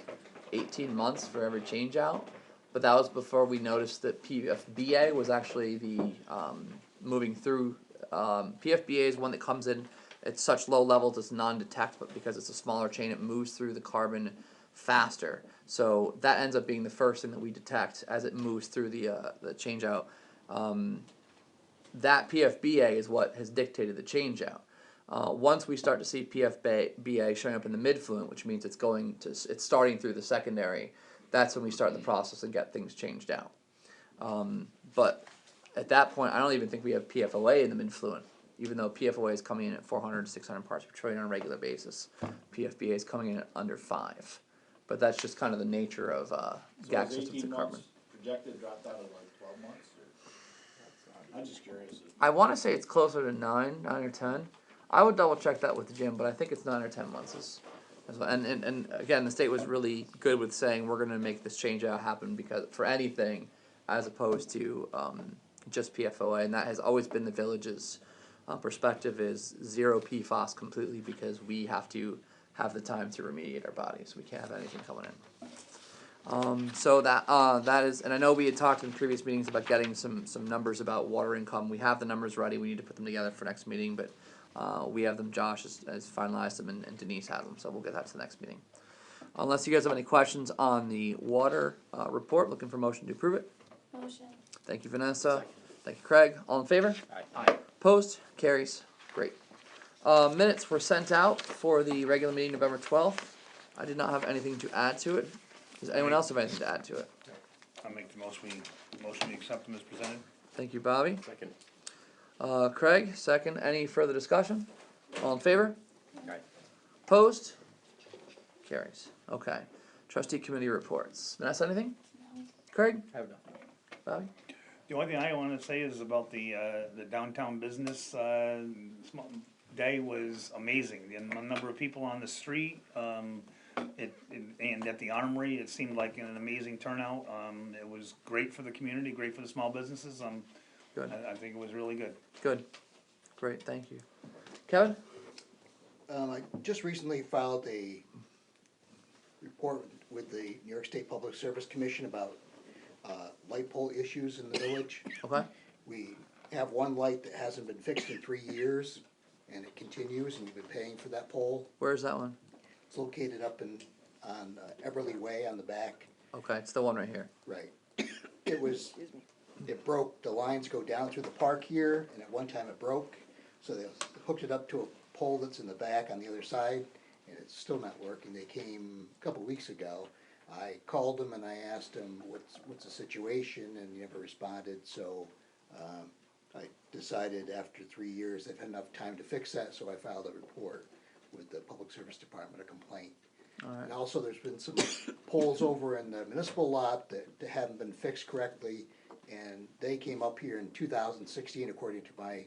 A: 18 months for every change out, but that was before we noticed that PFBA was actually the moving through. PFBA is one that comes in at such low levels it's non-detect, but because it's a smaller chain, it moves through the carbon faster. So that ends up being the first thing that we detect as it moves through the change out. That PFBA is what has dictated the change out. Once we start to see PFBA showing up in the midfluent, which means it's starting through the secondary, that's when we start the process and get things changed out. But at that point, I don't even think we have PFOA in the midfluent, even though PFOA is coming in at 400 to 600 parts per trillion on a regular basis. PFBA is coming in at under 5. But that's just kind of the nature of GAC systems and carbon.
I: Projected dropped out of like 12 months? Or? I'm just curious.
A: I want to say it's closer to 9 or 10. I would double check that with Jim, but I think it's 9 or 10 months as well. And again, the state was really good with saying we're going to make this change out happen because for anything, as opposed to just PFOA, and that has always been the village's perspective is zero PFAS completely because we have to have the time to remediate our bodies. We can't have anything coming in. So that is, and I know we had talked in previous meetings about getting some numbers about water income. We have the numbers ready. We need to put them together for next meeting, but we have them. Josh has finalized them, and Denise has them. So we'll get that to the next meeting. Unless you guys have any questions on the water report, looking for motion to approve it.
G: Motion.
A: Thank you, Vanessa. Thank you, Craig. All in favor?
D: Aye.
A: Opposed? Carries. Great. Minutes were sent out for the regular meeting November 12th. I did not have anything to add to it. Does anyone else have anything to add to it?
H: I'll make the motion to accept them as presented.
A: Thank you, Bobby.
D: Second.
A: Craig, second. Any further discussion? All in favor?
D: Aye.
A: Opposed? Carries. Okay. Trustee committee reports. Vanessa, anything?
G: No.
A: Craig?
D: I have nothing.
A: Bobby?
H: The only thing I want to say is about the downtown business day was amazing. The number of people on the street, and at the armory, it seemed like an amazing turnout. It was great for the community, great for the small businesses.
A: Good.
H: I think it was really good.
A: Good. Great. Thank you. Kevin?
J: I just recently filed a report with the New York State Public Service Commission about light pole issues in the village.
A: Okay.
J: We have one light that hasn't been fixed in 3 years, and it continues, and you've been paying for that pole.
A: Where's that one?
J: It's located up on Everly Way on the back.
A: Okay, it's the one right here.
J: Right. It broke, the lines go down through the park here, and at one time it broke, so they hooked it up to a pole that's in the back on the other side, and it's still not working. They came a couple weeks ago. I called them and I asked them what's the situation, and he never responded, so I decided after 3 years they've had enough time to fix that, so I filed a report with the Public Service Department, a complaint.
A: All right.
J: And also there's been some poles over in the municipal lot that haven't been fixed correctly, and they came up here in 2016 according to my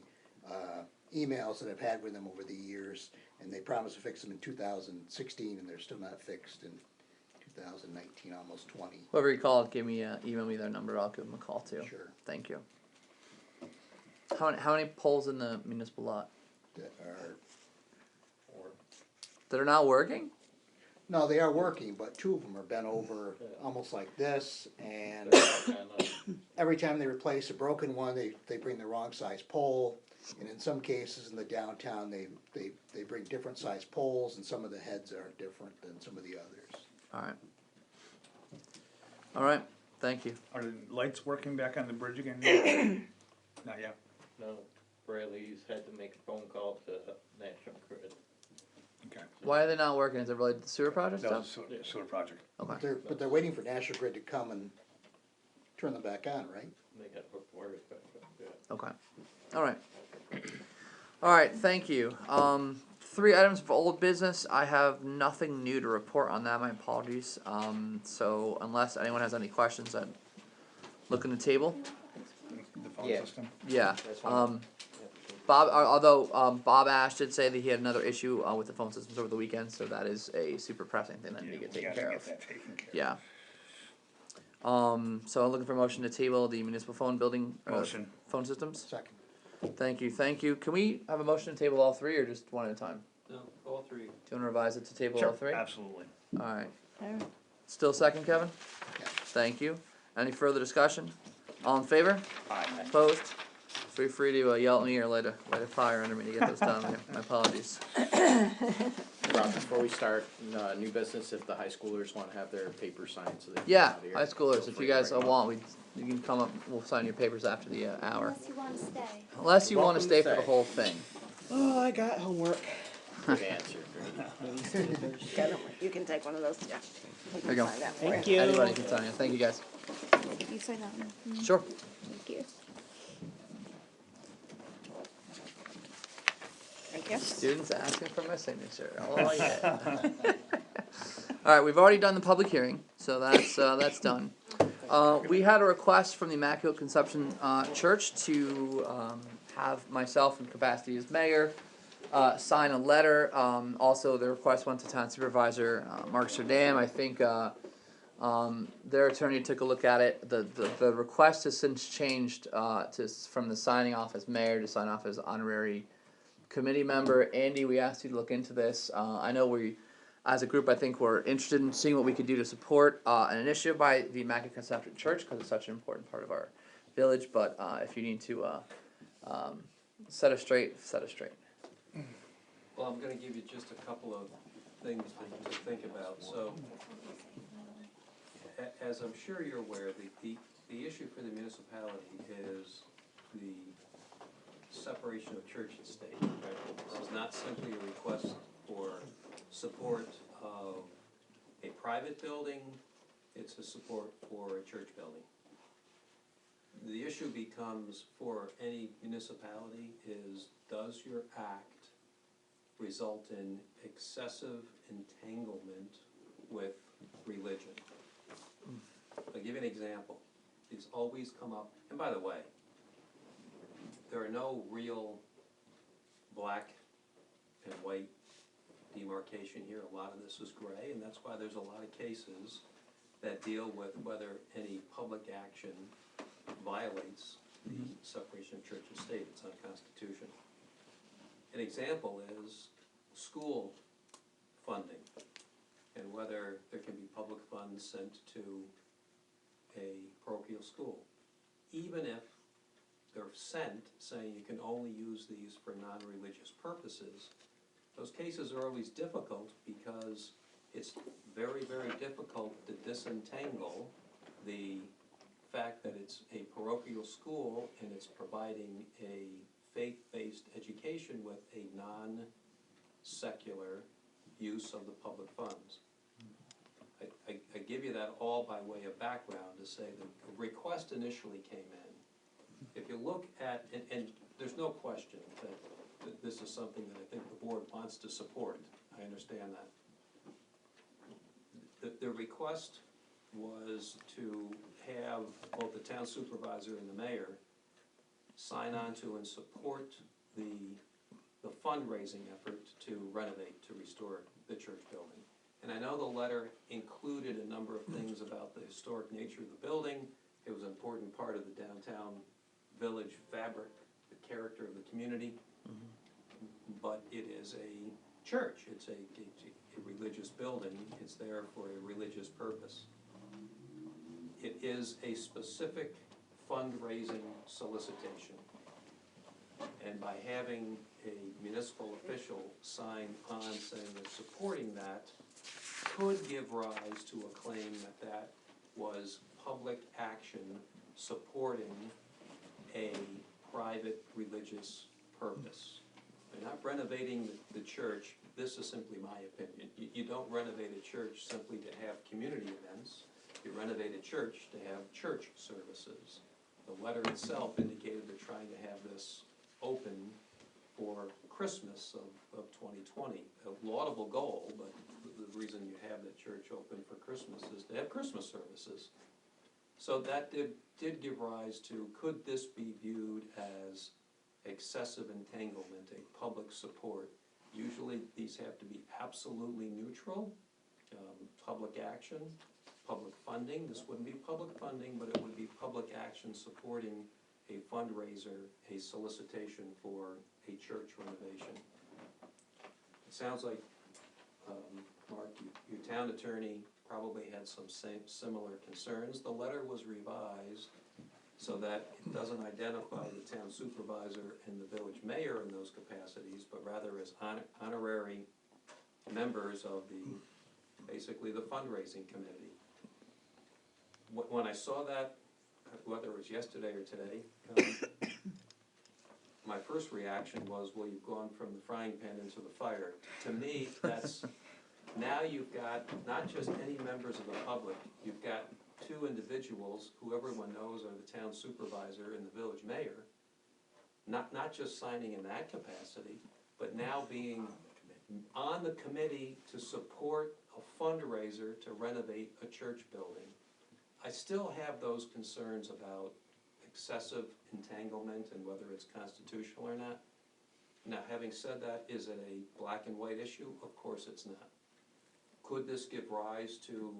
J: emails that I've had with them over the years, and they promised to fix them in 2016, and they're still not fixed in 2019, almost 20.
A: Whoever you called, email me their number. I'll give them a call too.
J: Sure.
A: Thank you. How many poles in the municipal lot
J: That are,
A: that are not working?
J: No, they are working, but two of them are bent over almost like this, and every time they replace a broken one, they bring the wrong size pole. And in some cases in the downtown, they bring different size poles, and some of the heads are different than some of the others.
A: Alright. Alright, thank you.
H: Are the lights working back on the bridge again? Not yet.
N: No, Bradley's had to make a phone call to National Grid.
H: Okay.
A: Why are they not working? Is it related to the sewer project
H: No,
A: stuff?
H: sewer project.
A: Okay.
J: But they're waiting for National Grid to come and turn them back on, right?
N: They got hook wires back up, yeah.
A: Okay. Alright. Alright, thank you. 3 items of old business. I have nothing new to report on that. My apologies. So unless anyone has any questions, I'd look in the table.
H: The phone
D: Yeah.
H: system.
A: Yeah.
D: That's one.
A: Bob, although Bob Ash did say that he had another issue with the phone systems over the weekend, so that is a super pressing thing that needs to get taken care of. Yeah. So I'm looking for a motion to table the municipal phone building,
H: Motion.
A: phone systems.
J: Second.
A: Thank you, thank you. Can we have a motion to table all 3 or just one at a time?
L: No, all 3.
A: Do you want to revise it to table
H: Sure,
A: all 3?
H: absolutely.
A: Alright.
B: Alright.
A: Still second, Kevin? Thank you. Any further discussion? All in favor?
H: Aye.
A: Opposed? Feel free to yell at me or light a fire under me to get this done. My apologies.
D: Rob, before we start, new business, if the high schoolers wanna have their papers signed, so they can
A: Yeah,
D: get out of here.
A: high schoolers,
D: feel
A: if
D: free
A: you
D: to
A: guys
D: bring 'em
A: want, you can come up, we'll sign your papers after the hour.
G: Unless you wanna stay.
A: Unless you want
D: Welcome
A: to
D: to
A: stay for the
D: stay.
A: whole thing.
E: Oh, I got homework.
D: Good answer, Grady.
B: Kevin, you can take one of those, yeah. We
A: There you
B: can
A: go.
B: sign that for
E: you.
A: Anybody can sign it. Thank you, guys.
G: You sign that one.
A: Sure.
G: Thank you.
B: Thank you.
A: Students asking for my signature. Oh, yeah. Alright, we've already done the public hearing, so that's done. We had a request from the Immaculate Conception Church to have myself in capacity as mayor sign a letter. Also, the request went to Town Supervisor Mark Serdam. I think their attorney took a look at it. The request has since changed from the signing off as mayor to sign off as honorary committee member. Andy, we asked you to look into this. I know we, as a group, I think we're interested in seeing what we could do to support an initiative by the Immaculate Conception Church because it's such an important part of our village. But if you need to set us straight, set us straight.
L: Well, I'm gonna give you just a couple of things to think about. So, as I'm sure you're aware, the issue for the municipality is the separation of church and state. Right? This is not simply a request for support of a private building, it's a support for a church building. The issue becomes for any municipality is, does your act result in excessive entanglement with religion? I'll give you an example. These always come up, and by the way, there are no real black and white demarcation here. A lot of this is gray, and that's why there's a lot of cases that deal with whether any public action violates the separation of church and state. It's unconstitutional. An example is school funding and whether there can be public funds sent to a parochial school. Even if they're sent saying you can only use these for non-religious purposes, those cases are always difficult because it's very, very difficult to disentangle the fact that it's a parochial school and it's providing a faith-based education with a non-secular use of the public funds. I give you that all by way of background to say the request initially came in. If you look at, and there's no question that this is something that I think the board wants to support, I understand that. The request was to have both the town supervisor and the mayor sign on to and support the fundraising effort to renovate, to restore the church building. And I know the letter included a number of things about the historic nature of the building. It was an important part of the downtown village fabric, the character of the community. But it is a church, it's a religious building, it's there for a religious purpose. It is a specific fundraising solicitation. And by having a municipal official sign on saying they're supporting that, could give rise to a claim that that was public action supporting a private religious purpose. They're not renovating the church, this is simply my opinion. You don't renovate a church simply to have community events, you renovate a church to have church services. The letter itself indicated they're trying to have this open for Christmas of 2020. A laudable goal, but the reason you have the church open for Christmas is to have Christmas services. So that did give rise to, could this be viewed as excessive entanglement, a public support? Usually these have to be absolutely neutral, public action, public funding. This wouldn't be public funding, but it would be public action supporting a fundraiser, a solicitation for a church renovation. It sounds like, Mark, your town attorney probably had some similar concerns. The letter was revised so that it doesn't identify the town supervisor and the village mayor in those capacities, but rather as honorary members of basically the fundraising committee. When I saw that, whether it was yesterday or today, my first reaction was, well, you've gone from the frying pan into the fire. To me, that's, now you've got not just any members of the public, you've got two individuals who everyone knows are the town supervisor and the village mayor, not just signing in that capacity, but now being on the committee to support a fundraiser to renovate a church building. I still have those concerns about excessive entanglement and whether it's constitutional or not. Now, having said that, is it a black and white issue? Of course it's not. Could this give rise to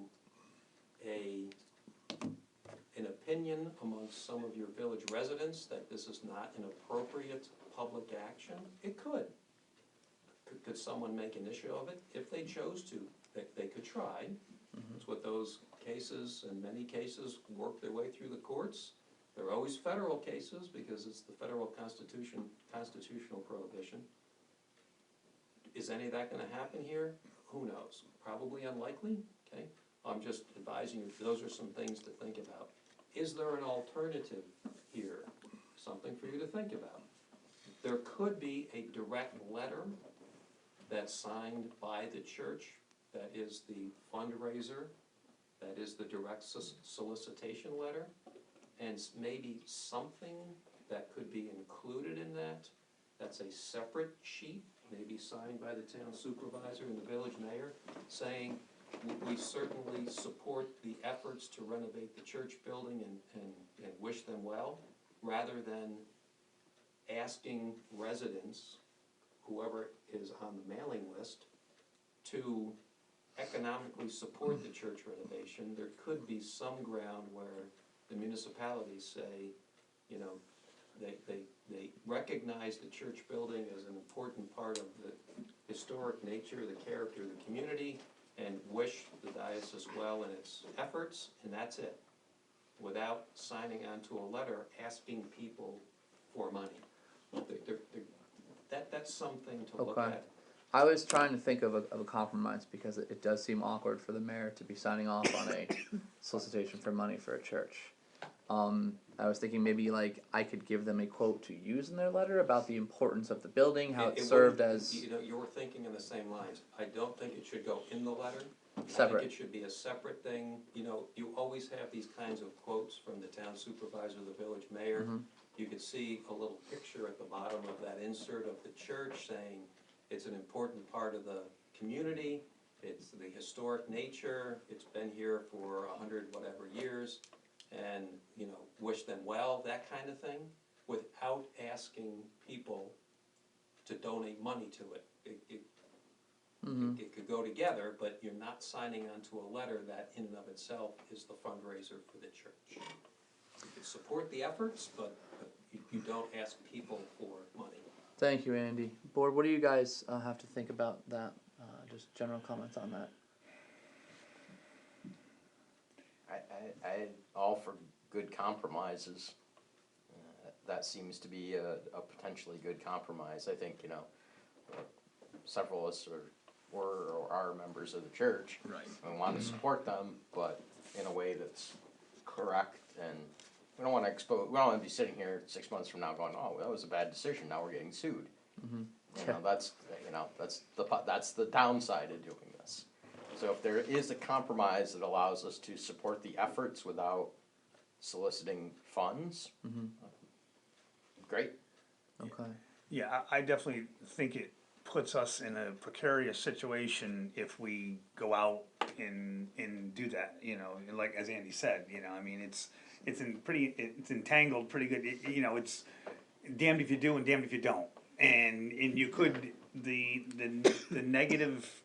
L: an opinion amongst some of your village residents that this is not an appropriate public action? It could. Could someone make an issue of it? If they chose to, they could try. That's what those cases, in many cases, work their way through the courts. They're always federal cases because it's the federal constitutional prohibition. Is any of that gonna happen here? Who knows? Probably unlikely, okay? I'm just advising you, those are some things to think about. Is there an alternative here? Something for you to think about. There could be a direct letter that's signed by the church, that is the fundraiser, that is the direct solicitation letter, and maybe something that could be included in that, that's a separate sheet, maybe signed by the town supervisor and the village mayor, saying, we certainly support the efforts to renovate the church building and wish them well, rather than asking residents, whoever is on the mailing list, to economically support the church renovation. There could be some ground where the municipalities say, you know, they recognize the church building as an important part of the historic nature, the character of the community, and wish the diocese well in its efforts, and that's it, without signing onto a letter asking people for money. That's something to look at.
A: I was trying to think of a compromise because it does seem awkward for the mayor to be signing off on a solicitation for money for a church. I was thinking maybe like I could give them a quote to use in their letter about the importance of the building, how it served as...
L: You know, you're thinking in the same lines. I don't think it should go in the letter.
A: Separate.
L: I think it should be a separate thing. You know, you always have these kinds of quotes from the town supervisor, the village mayor. You could see a little picture at the bottom of that insert of the church saying it's an important part of the community, it's the historic nature, it's been here for 100 whatever years, and, you know, wish them well, that kind of thing, without asking people to donate money to it. It could go together, but you're not signing onto a letter that in and of itself is the fundraiser for the church. You could support the efforts, but you don't ask people for money.
A: Thank you, Andy. Board, what do you guys have to think about that? Just general comments on that.
D: I all for good compromises. That seems to be a potentially good compromise. I think, you know, several of us were or are members of the church.
H: Right.
D: We want to support them, but in a way that's correct, and we don't want to we don't want to be sitting here 6 months from now going, oh, that was a bad decision, now we're getting sued. You know, that's the downside of doing this. So if there is a compromise that allows us to support the efforts without soliciting funds, great.
A: Okay.
H: Yeah, I definitely think it puts us in a precarious situation if we go out and do that, you know, like as Andy said, you know, I mean, it's entangled pretty good, you know, it's damned if you do and damned if you don't. And you could, the negative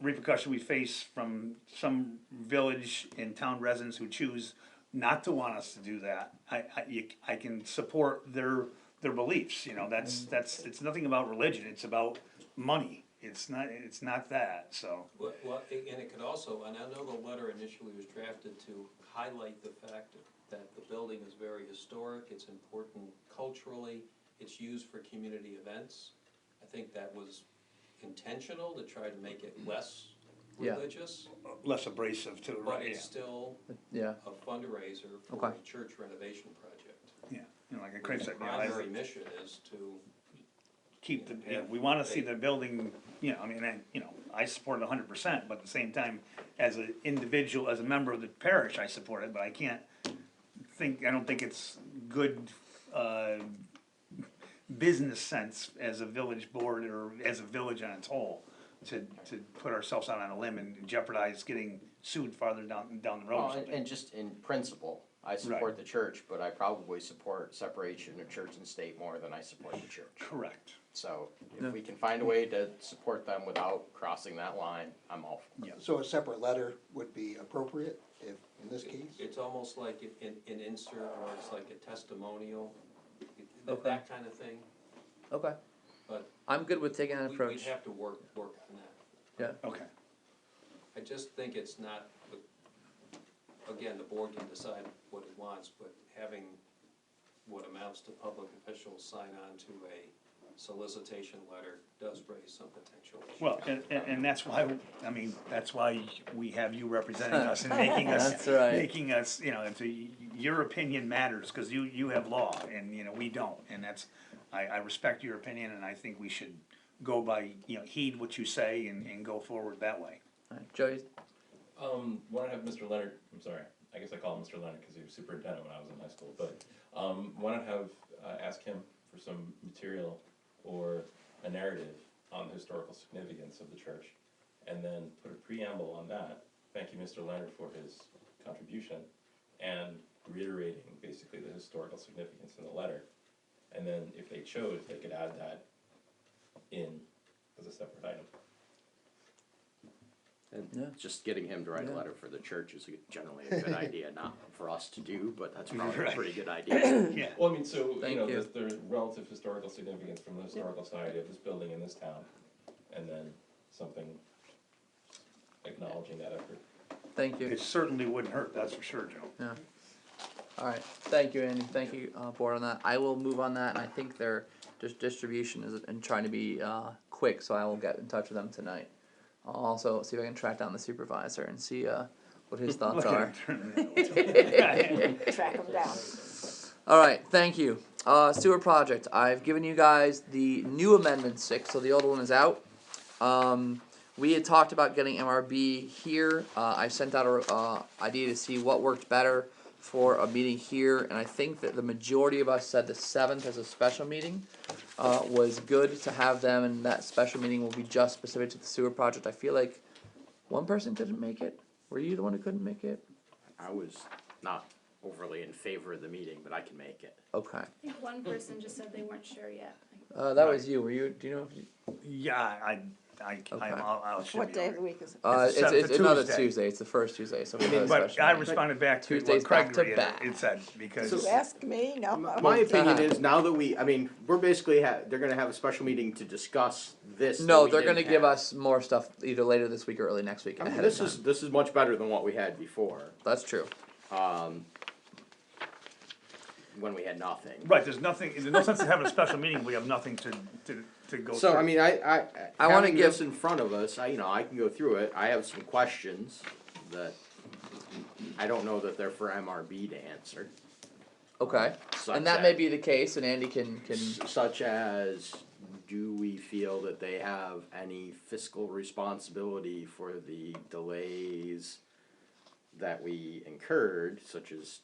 H: repercussion we face from some village and town residents who choose not to want us to do that, I can support their beliefs, you know, it's nothing about religion, it's about money. It's not that, so.
L: Well, and it could also, and I know the letter initially was drafted to highlight the fact that the building is very historic, it's important culturally, it's used for community events. I think that was intentional to try to make it less religious.
H: Less abrasive too,
L: But
H: right,
L: it's still
A: Yeah.
L: a fundraiser for a church renovation project.
H: Yeah, you know, like Craig said,
L: The primary mission is to
H: keep we wanna see the building, you know, I mean, I support it 100%, but at the same time, as an individual, as a member of the parish, I support it, but I don't think it's good, business sense as a village board or as a village on its whole to put ourselves out on a limb and jeopardize getting sued farther down the road or something.
D: And just in principle, I support the church, but I probably support separation of church and state more than I support the church.
H: Correct.
D: So if we can find a way to support them without crossing that line, I'm all for it.
J: So a separate letter would be appropriate if, in this case?
L: It's almost like an insert, or it's like a testimonial,
A: Okay.
L: that kind of thing.
A: Okay.
L: But
A: I'm good with taking that
L: we'd
A: approach.
L: have to work on that.
A: Yeah.
H: Okay.
L: I just think it's not, again, the board can decide what it wants, but having what amounts to public officials sign on to a solicitation letter does raise some potential issues.
H: Well, and that's why, I mean, that's why we have you representing us and making us,
A: That's right.
H: making us, you know, your opinion matters, cause you have law, and, you know, we don't, and I respect your opinion, and I think we should go by, you know, heed what you say and go forward that way.
A: Alright, Joey.
Q: Want to have Mr. Leonard, I'm sorry, I guess I call him Mr. Leonard because he was superintendent when I was in high school, but, want to have, ask him for some material or a narrative on the historical significance of the church, and then put a preamble on that. Thank you, Mr. Leonard, for his contribution, and reiterating basically the historical significance in the letter. And then if they chose, they could add that in as a separate item.
D: And just getting him to write a letter for the church is generally a good idea, not for us to do, but that's probably a pretty good idea.
H: Yeah.
Q: Well, I mean, so,
A: Thank
Q: you know,
A: you.
Q: there's relative historical significance from the historical society of this building in this town, and then something acknowledging that effort.
A: Thank you.
H: It certainly wouldn't hurt, that's for sure, Joe.
A: Yeah. Alright, thank you, Andy, thank you, board on that. I will move on that, and I think their distribution is, and trying to be, quick, so I will get in touch with them tonight. I'll also see if I can track down the supervisor and see, what his thoughts are.
B: Track them down.
A: Alright, thank you. Sewer project, I've given you guys the new amendment 6, so the old one is out. We had talked about getting MRB here, I sent out a, idea to see what worked better for a meeting here, and I think that the majority of us said the 7th as a special meeting, was good to have them, and that special meeting will be just specific to the sewer project. I feel like one person couldn't make it. Were you the one who couldn't make it?
D: I was not overly in favor of the meeting, but I can make it.
A: Okay.
G: I think one person just said they weren't sure yet.
A: That was you. Were you? Do you know if you?
H: Yeah, I'll should
B: What
H: be
B: day
H: all
B: of the
H: right.
B: week is it?
H: It's a
A: another
H: Tuesday.
A: Tuesday. It's the first Tuesday. So we have a
H: But
A: special
H: I
A: meeting.
H: responded back to
A: Tuesdays
H: what Craig
A: back to back.
H: it said, because.
B: You ask me, no.
D: My opinion is now that we're basically, they're gonna have a special meeting to discuss this.
A: No,
D: that we
A: they're going to
D: didn't
A: give
D: have.
A: us more stuff either later this week or early next week.
D: I mean,
A: ahead
D: this
A: of
D: is,
A: time.
D: this is much better than what we had before,
A: That's true.
D: when we had nothing.
H: Right, there's no sense in having a special meeting, we have nothing to go through.
D: So, I mean, I
A: I wanna
D: having
A: give-
D: this in front of us, I can go through it, I have some questions that I don't know that they're for MRB to answer.
A: Okay.
D: Such
A: And that may be the case, and Andy can.
D: Such as, do we feel that they have any fiscal responsibility for the delays that we incurred, such as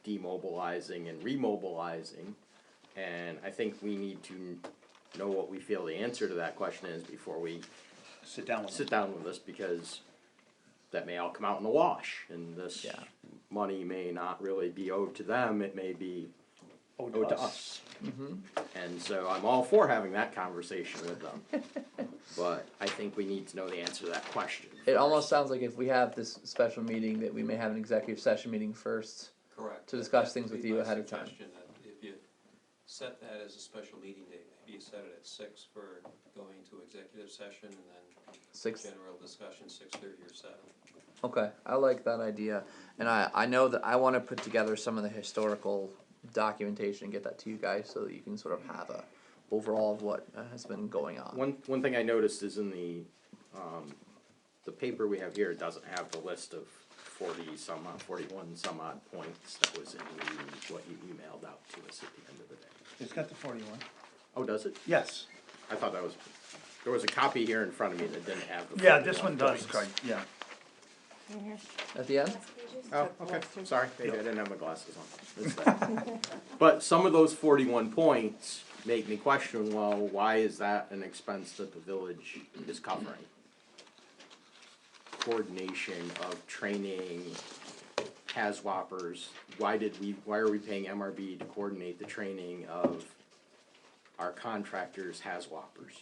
D: demobilizing and remobilizing? And I think we need to know what we feel the answer to that question is before we
H: Sit down with
D: this, because that may all come out in the wash, and this money may not really be owed to them, it may be owed to us.
A: Mm-hmm.
D: And so I'm all for having that conversation with them, but I think we need to know the answer to that question.
A: It almost sounds like if we have this special meeting, that we may have an executive session meeting first.
L: Correct.
A: To discuss
L: That
A: things
L: would
A: with
L: be
A: you
L: my
A: ahead of time.
L: suggestion, that if you set that as a special meeting date, maybe you set it at 6 for going to executive session, and then
A: 6.
L: general discussion 6:30 or 7.
A: Okay, I like that idea, and I know that I want to put together some of the historical documentation and get that to you guys so that you can sort of have a overall of what has been going on.
D: One thing I noticed is in the paper we have here, it doesn't have the list of 41 some odd points that was in what you emailed out to us at the end of the day.
H: It's got the 41.
D: Oh, does it?
H: Yes.
D: I thought there was a copy here in front of me that didn't have the.
H: Yeah, this one
D: 41
H: does,
D: points.
H: Craig, yeah.
A: At the end?
D: Oh, okay, sorry, maybe I didn't have my glasses on. It's there. But some of those 41 points make me question, well, why is that an expense that the village is covering? Coordination of training, HAZWOPers, why are we paying MRB to coordinate the training of our contractors' HAZWOPers?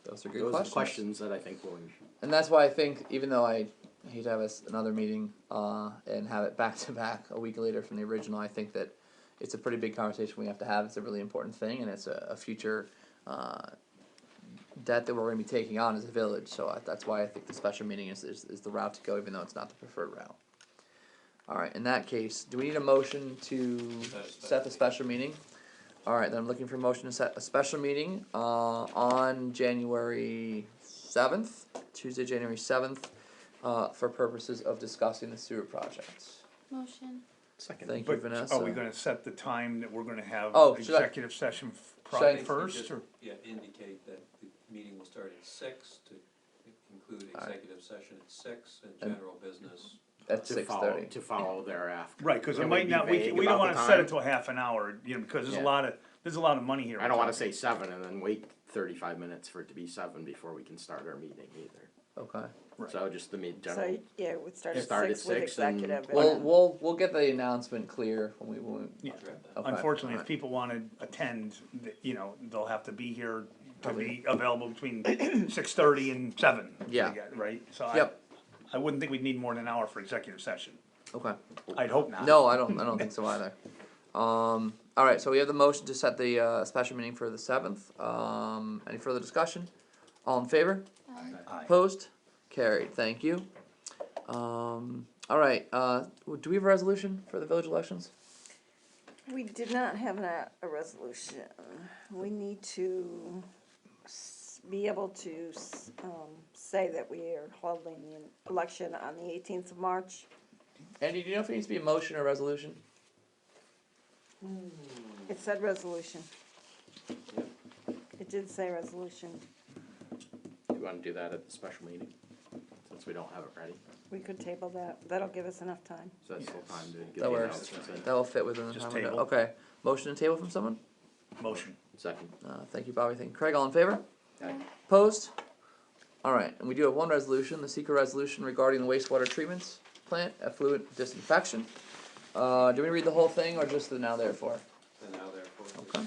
A: Those are good
D: Those
A: questions.
D: are questions that I think will.
A: And that's why I think, even though I hate to have another meeting and have it back to back a week later from the original, I think that it's a pretty big conversation we have to have. It's a really important thing, and it's a future debt that we're going to be taking on as a village. So that's why I think the special meeting is the route to go, even though it's not the preferred route. All right, in that case, do we need a motion to set the special meeting? All right, then I'm looking for a motion to set a special meeting on January 7th, Tuesday, January 7th, for purposes of discussing the sewer projects.
G: Motion.
D: Second.
A: Thank you,
H: But
A: Vanessa.
H: are we gonna set the time that we're gonna have
A: Oh, should I-
H: executive session
A: should I-
H: first, or?
L: Yeah, indicate that the meeting will start at 6 to include executive session at 6 and
A: And-
L: general business.
A: At
D: To
A: 6:30.
D: follow thereafter.
H: Right, cause it
D: Can
H: might
D: be
H: not, we
D: vague
H: don't
D: about
H: wanna
D: the
H: set
D: time?
H: it to a half an hour, because
A: Yeah.
H: there's a lot of money here.
D: I don't wanna say 7 and then wait 35 minutes for it to be 7 before we can start our meeting either.
A: Okay.
H: Right.
D: So just the general.
B: So, yeah, we'd start at
D: Start at
B: 6 with
D: 6 and-
B: executive.
A: We'll get the announcement clear when we
H: Yeah.
A: okay,
H: Unfortunately,
A: all
H: if people wanna attend, they'll have to be here to be available between 6:30 and 7.
A: Yeah.
H: Right, so
A: Yep.
H: I wouldn't think we'd need more than an hour for executive session.
A: Okay.
H: I'd hope not.
A: No, I don't think so either. All right, so we have the motion to set the special meeting for the 7th. Any further discussion? All in favor?
H: Aye.
A: Opposed? Carried. Thank you. All right. Do we have a resolution for the village elections?
B: We did not have a resolution. We need to be able to say that we are holding the election on the 18th of March.
A: Andy, do you know if it needs to be a motion or a resolution?
B: It said resolution. It did say resolution.
D: Do you wanna do that at the special meeting? Since we don't have it ready,
B: We could table that. That'll give us enough time.
D: so that's still time to get
A: That
D: the
A: works.
D: announcements in.
A: That will fit within the
H: Just
A: time window.
H: table.
A: Okay. Motion to table from someone?
H: Motion.
D: Second.
A: Thank you, Bobby. Thank you, Craig. All in favor?
D: Aye.
A: Opposed? All right, and we do have one resolution, the secret resolution regarding the wastewater treatments plant effluent disinfection. Do we read the whole thing or just the now therefore?
L: And now therefore,
A: Okay.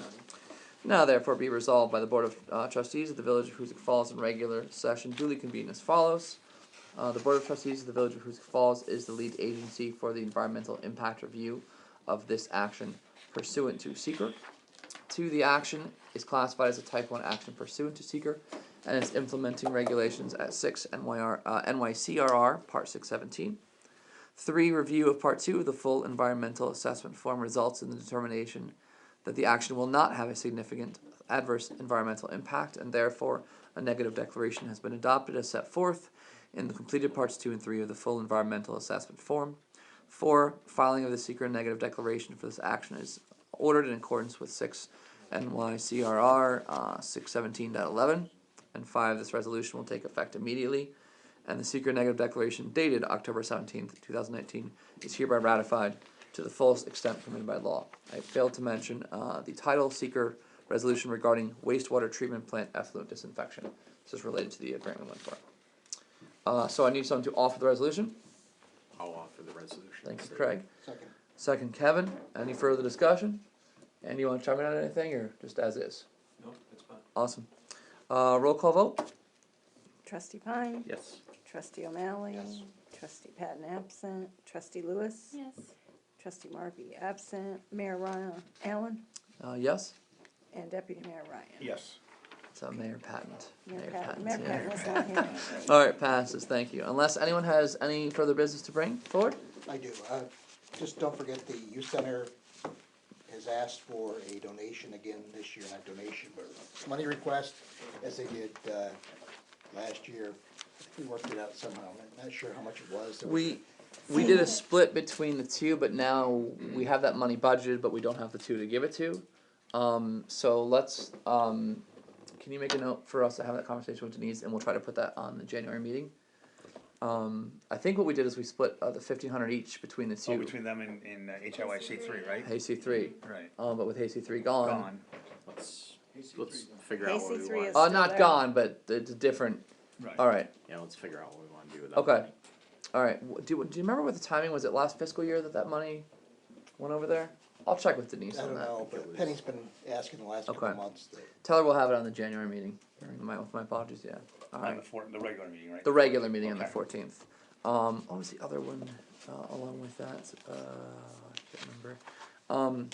A: Now therefore be resolved by the Board of Trustees of the Village of Hoosick Falls in regular session duly convened as follows. The Board of Trustees of the Village of Hoosick Falls is the lead agency for the environmental impact review of this action pursuant to SECR. 2. The action is classified as a Type 1 action pursuant to SECR and is implementing regulations at 6 NYCRR Part 617. 3. Review of Part 2 of the full environmental assessment form results in the determination that the action will not have a significant adverse environmental impact, and therefore a negative declaration has been adopted as set forth in the completed Parts 2 and 3 of the full environmental assessment form. 4. Filing of the SECR negative declaration for this action is ordered in accordance with 6 NYCRR 617.11. And 5. This resolution will take effect immediately, and the SECR negative declaration dated October 17th, 2019 is hereby ratified to the fullest extent permitted by law. I failed to mention the title, SECR resolution regarding wastewater treatment plant effluent disinfection. This is related to the grant we went for. So I need someone to offer the resolution.
D: I'll offer the resolution.
A: Thank you, Craig.
J: Second.
A: Second, Kevin. Any further discussion? And you want to chime in on anything, or just as is?
L: No, it's fine.
A: Awesome. Roll call vote.
B: Trustee Pine,
D: Yes.
B: trustee O'Malley, trustee Patton absent, trustee Lewis,
G: Yes.
B: trustee Marby absent, Mayor Ryan Allen,
A: Yes.
B: and deputy mayor Ryan.
H: Yes.
A: So Mayor Patent.
B: Mayor
A: Patton's
B: Mayor
A: here.
B: Patton was not here.
A: All right, passes. Thank you. Unless anyone has any further business to bring forward.
J: I do, just don't forget the youth center has asked for a donation again this year, not donation, but money request, as they did, last year. We worked it out somehow, I'm not sure how much it was. There was
A: We did a split between the two, but now we have that money budgeted, but we don't have the two to give it to. So let's, can you make a note for us to have that conversation with Denise, and we'll try to put that on the January meeting. I think what we did is we split the 1,500 each between the two.
H: Oh, between them and HIYC3, right?
A: Hasty 3.
H: Right.
A: But with Hasty 3 gone.
H: Gone.
D: Let's figure out what
B: Hasty
D: we
B: 3
D: want.
B: is still
A: Not
B: there.
A: gone, but it's a different.
H: Right.
A: All right.
D: Yeah, let's figure out what we want to do with that.
A: Okay.
D: money.
A: All right. Do you remember what the timing was? It last fiscal year that money went over there? I'll check with Denise
J: I
A: on
J: don't
A: that.
J: know, but Penny's been asking the last couple of
A: Okay.
J: months.
A: Tell her we'll have it on the January meeting. With my apologies, yeah. All
H: On
A: right.
H: the regular meeting, right?
A: The regular meeting on the
H: Okay.
A: 14th. What was the other one along with that? I can't remember.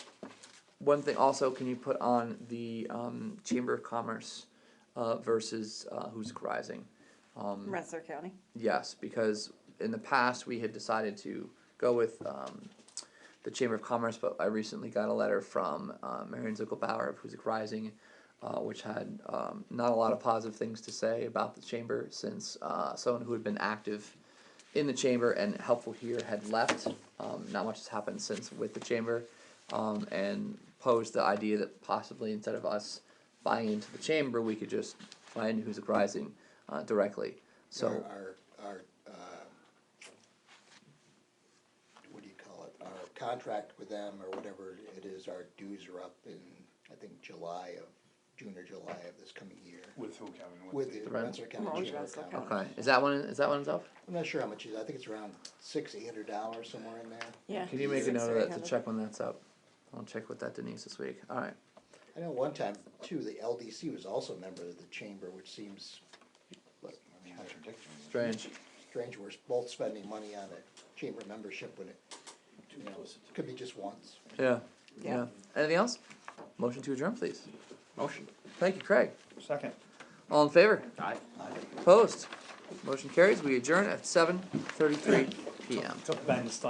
A: One thing also, can you put on the Chamber of Commerce versus Hoosick Rising?
B: Rensselaer County.
A: Yes, because in the past we had decided to go with the Chamber of Commerce, but I recently got a letter from Marion Zuckelbauer of Hoosick Rising, which had not a lot of positive things to say about the chamber, since someone who had been active in the chamber and helpful here had left. Not much has happened since with the chamber, and posed the idea that possibly instead of us buying into the chamber, we could just buy into Hoosick Rising directly. So
J: Our what do you call it, our contract with them, or whatever it is, our dues are up in, I think, June or July of this coming year.
H: With who, Kevin?
J: With the
A: Rent-
J: Rensselaer County
B: Well,
J: Chamber of
B: Rensselaer
J: Commerce.
B: County.
A: okay, is that one up?
J: I'm not sure how much it is, I think it's around $600-800, somewhere in there.
B: Yeah.
A: Can you make a note of that to
B: 600.
A: check when that's up? I'll check with that Denise this week. All right.
J: I know one time, too, the LDC was also a member of the chamber, which seems, like,
H: Contradiction.
A: Strange.
J: strange, we're both spending money on a chamber membership when it, you know, could be just once.
A: Yeah.
B: Yeah.
A: Yeah. Anything else? Motion to adjourn, please.
D: Motion.
A: Thank you, Craig.
H: Second.
A: All in favor?
D: Aye.
A: Opposed? Motion carries. We adjourn at 7:33 p.m.
H: Took Ben's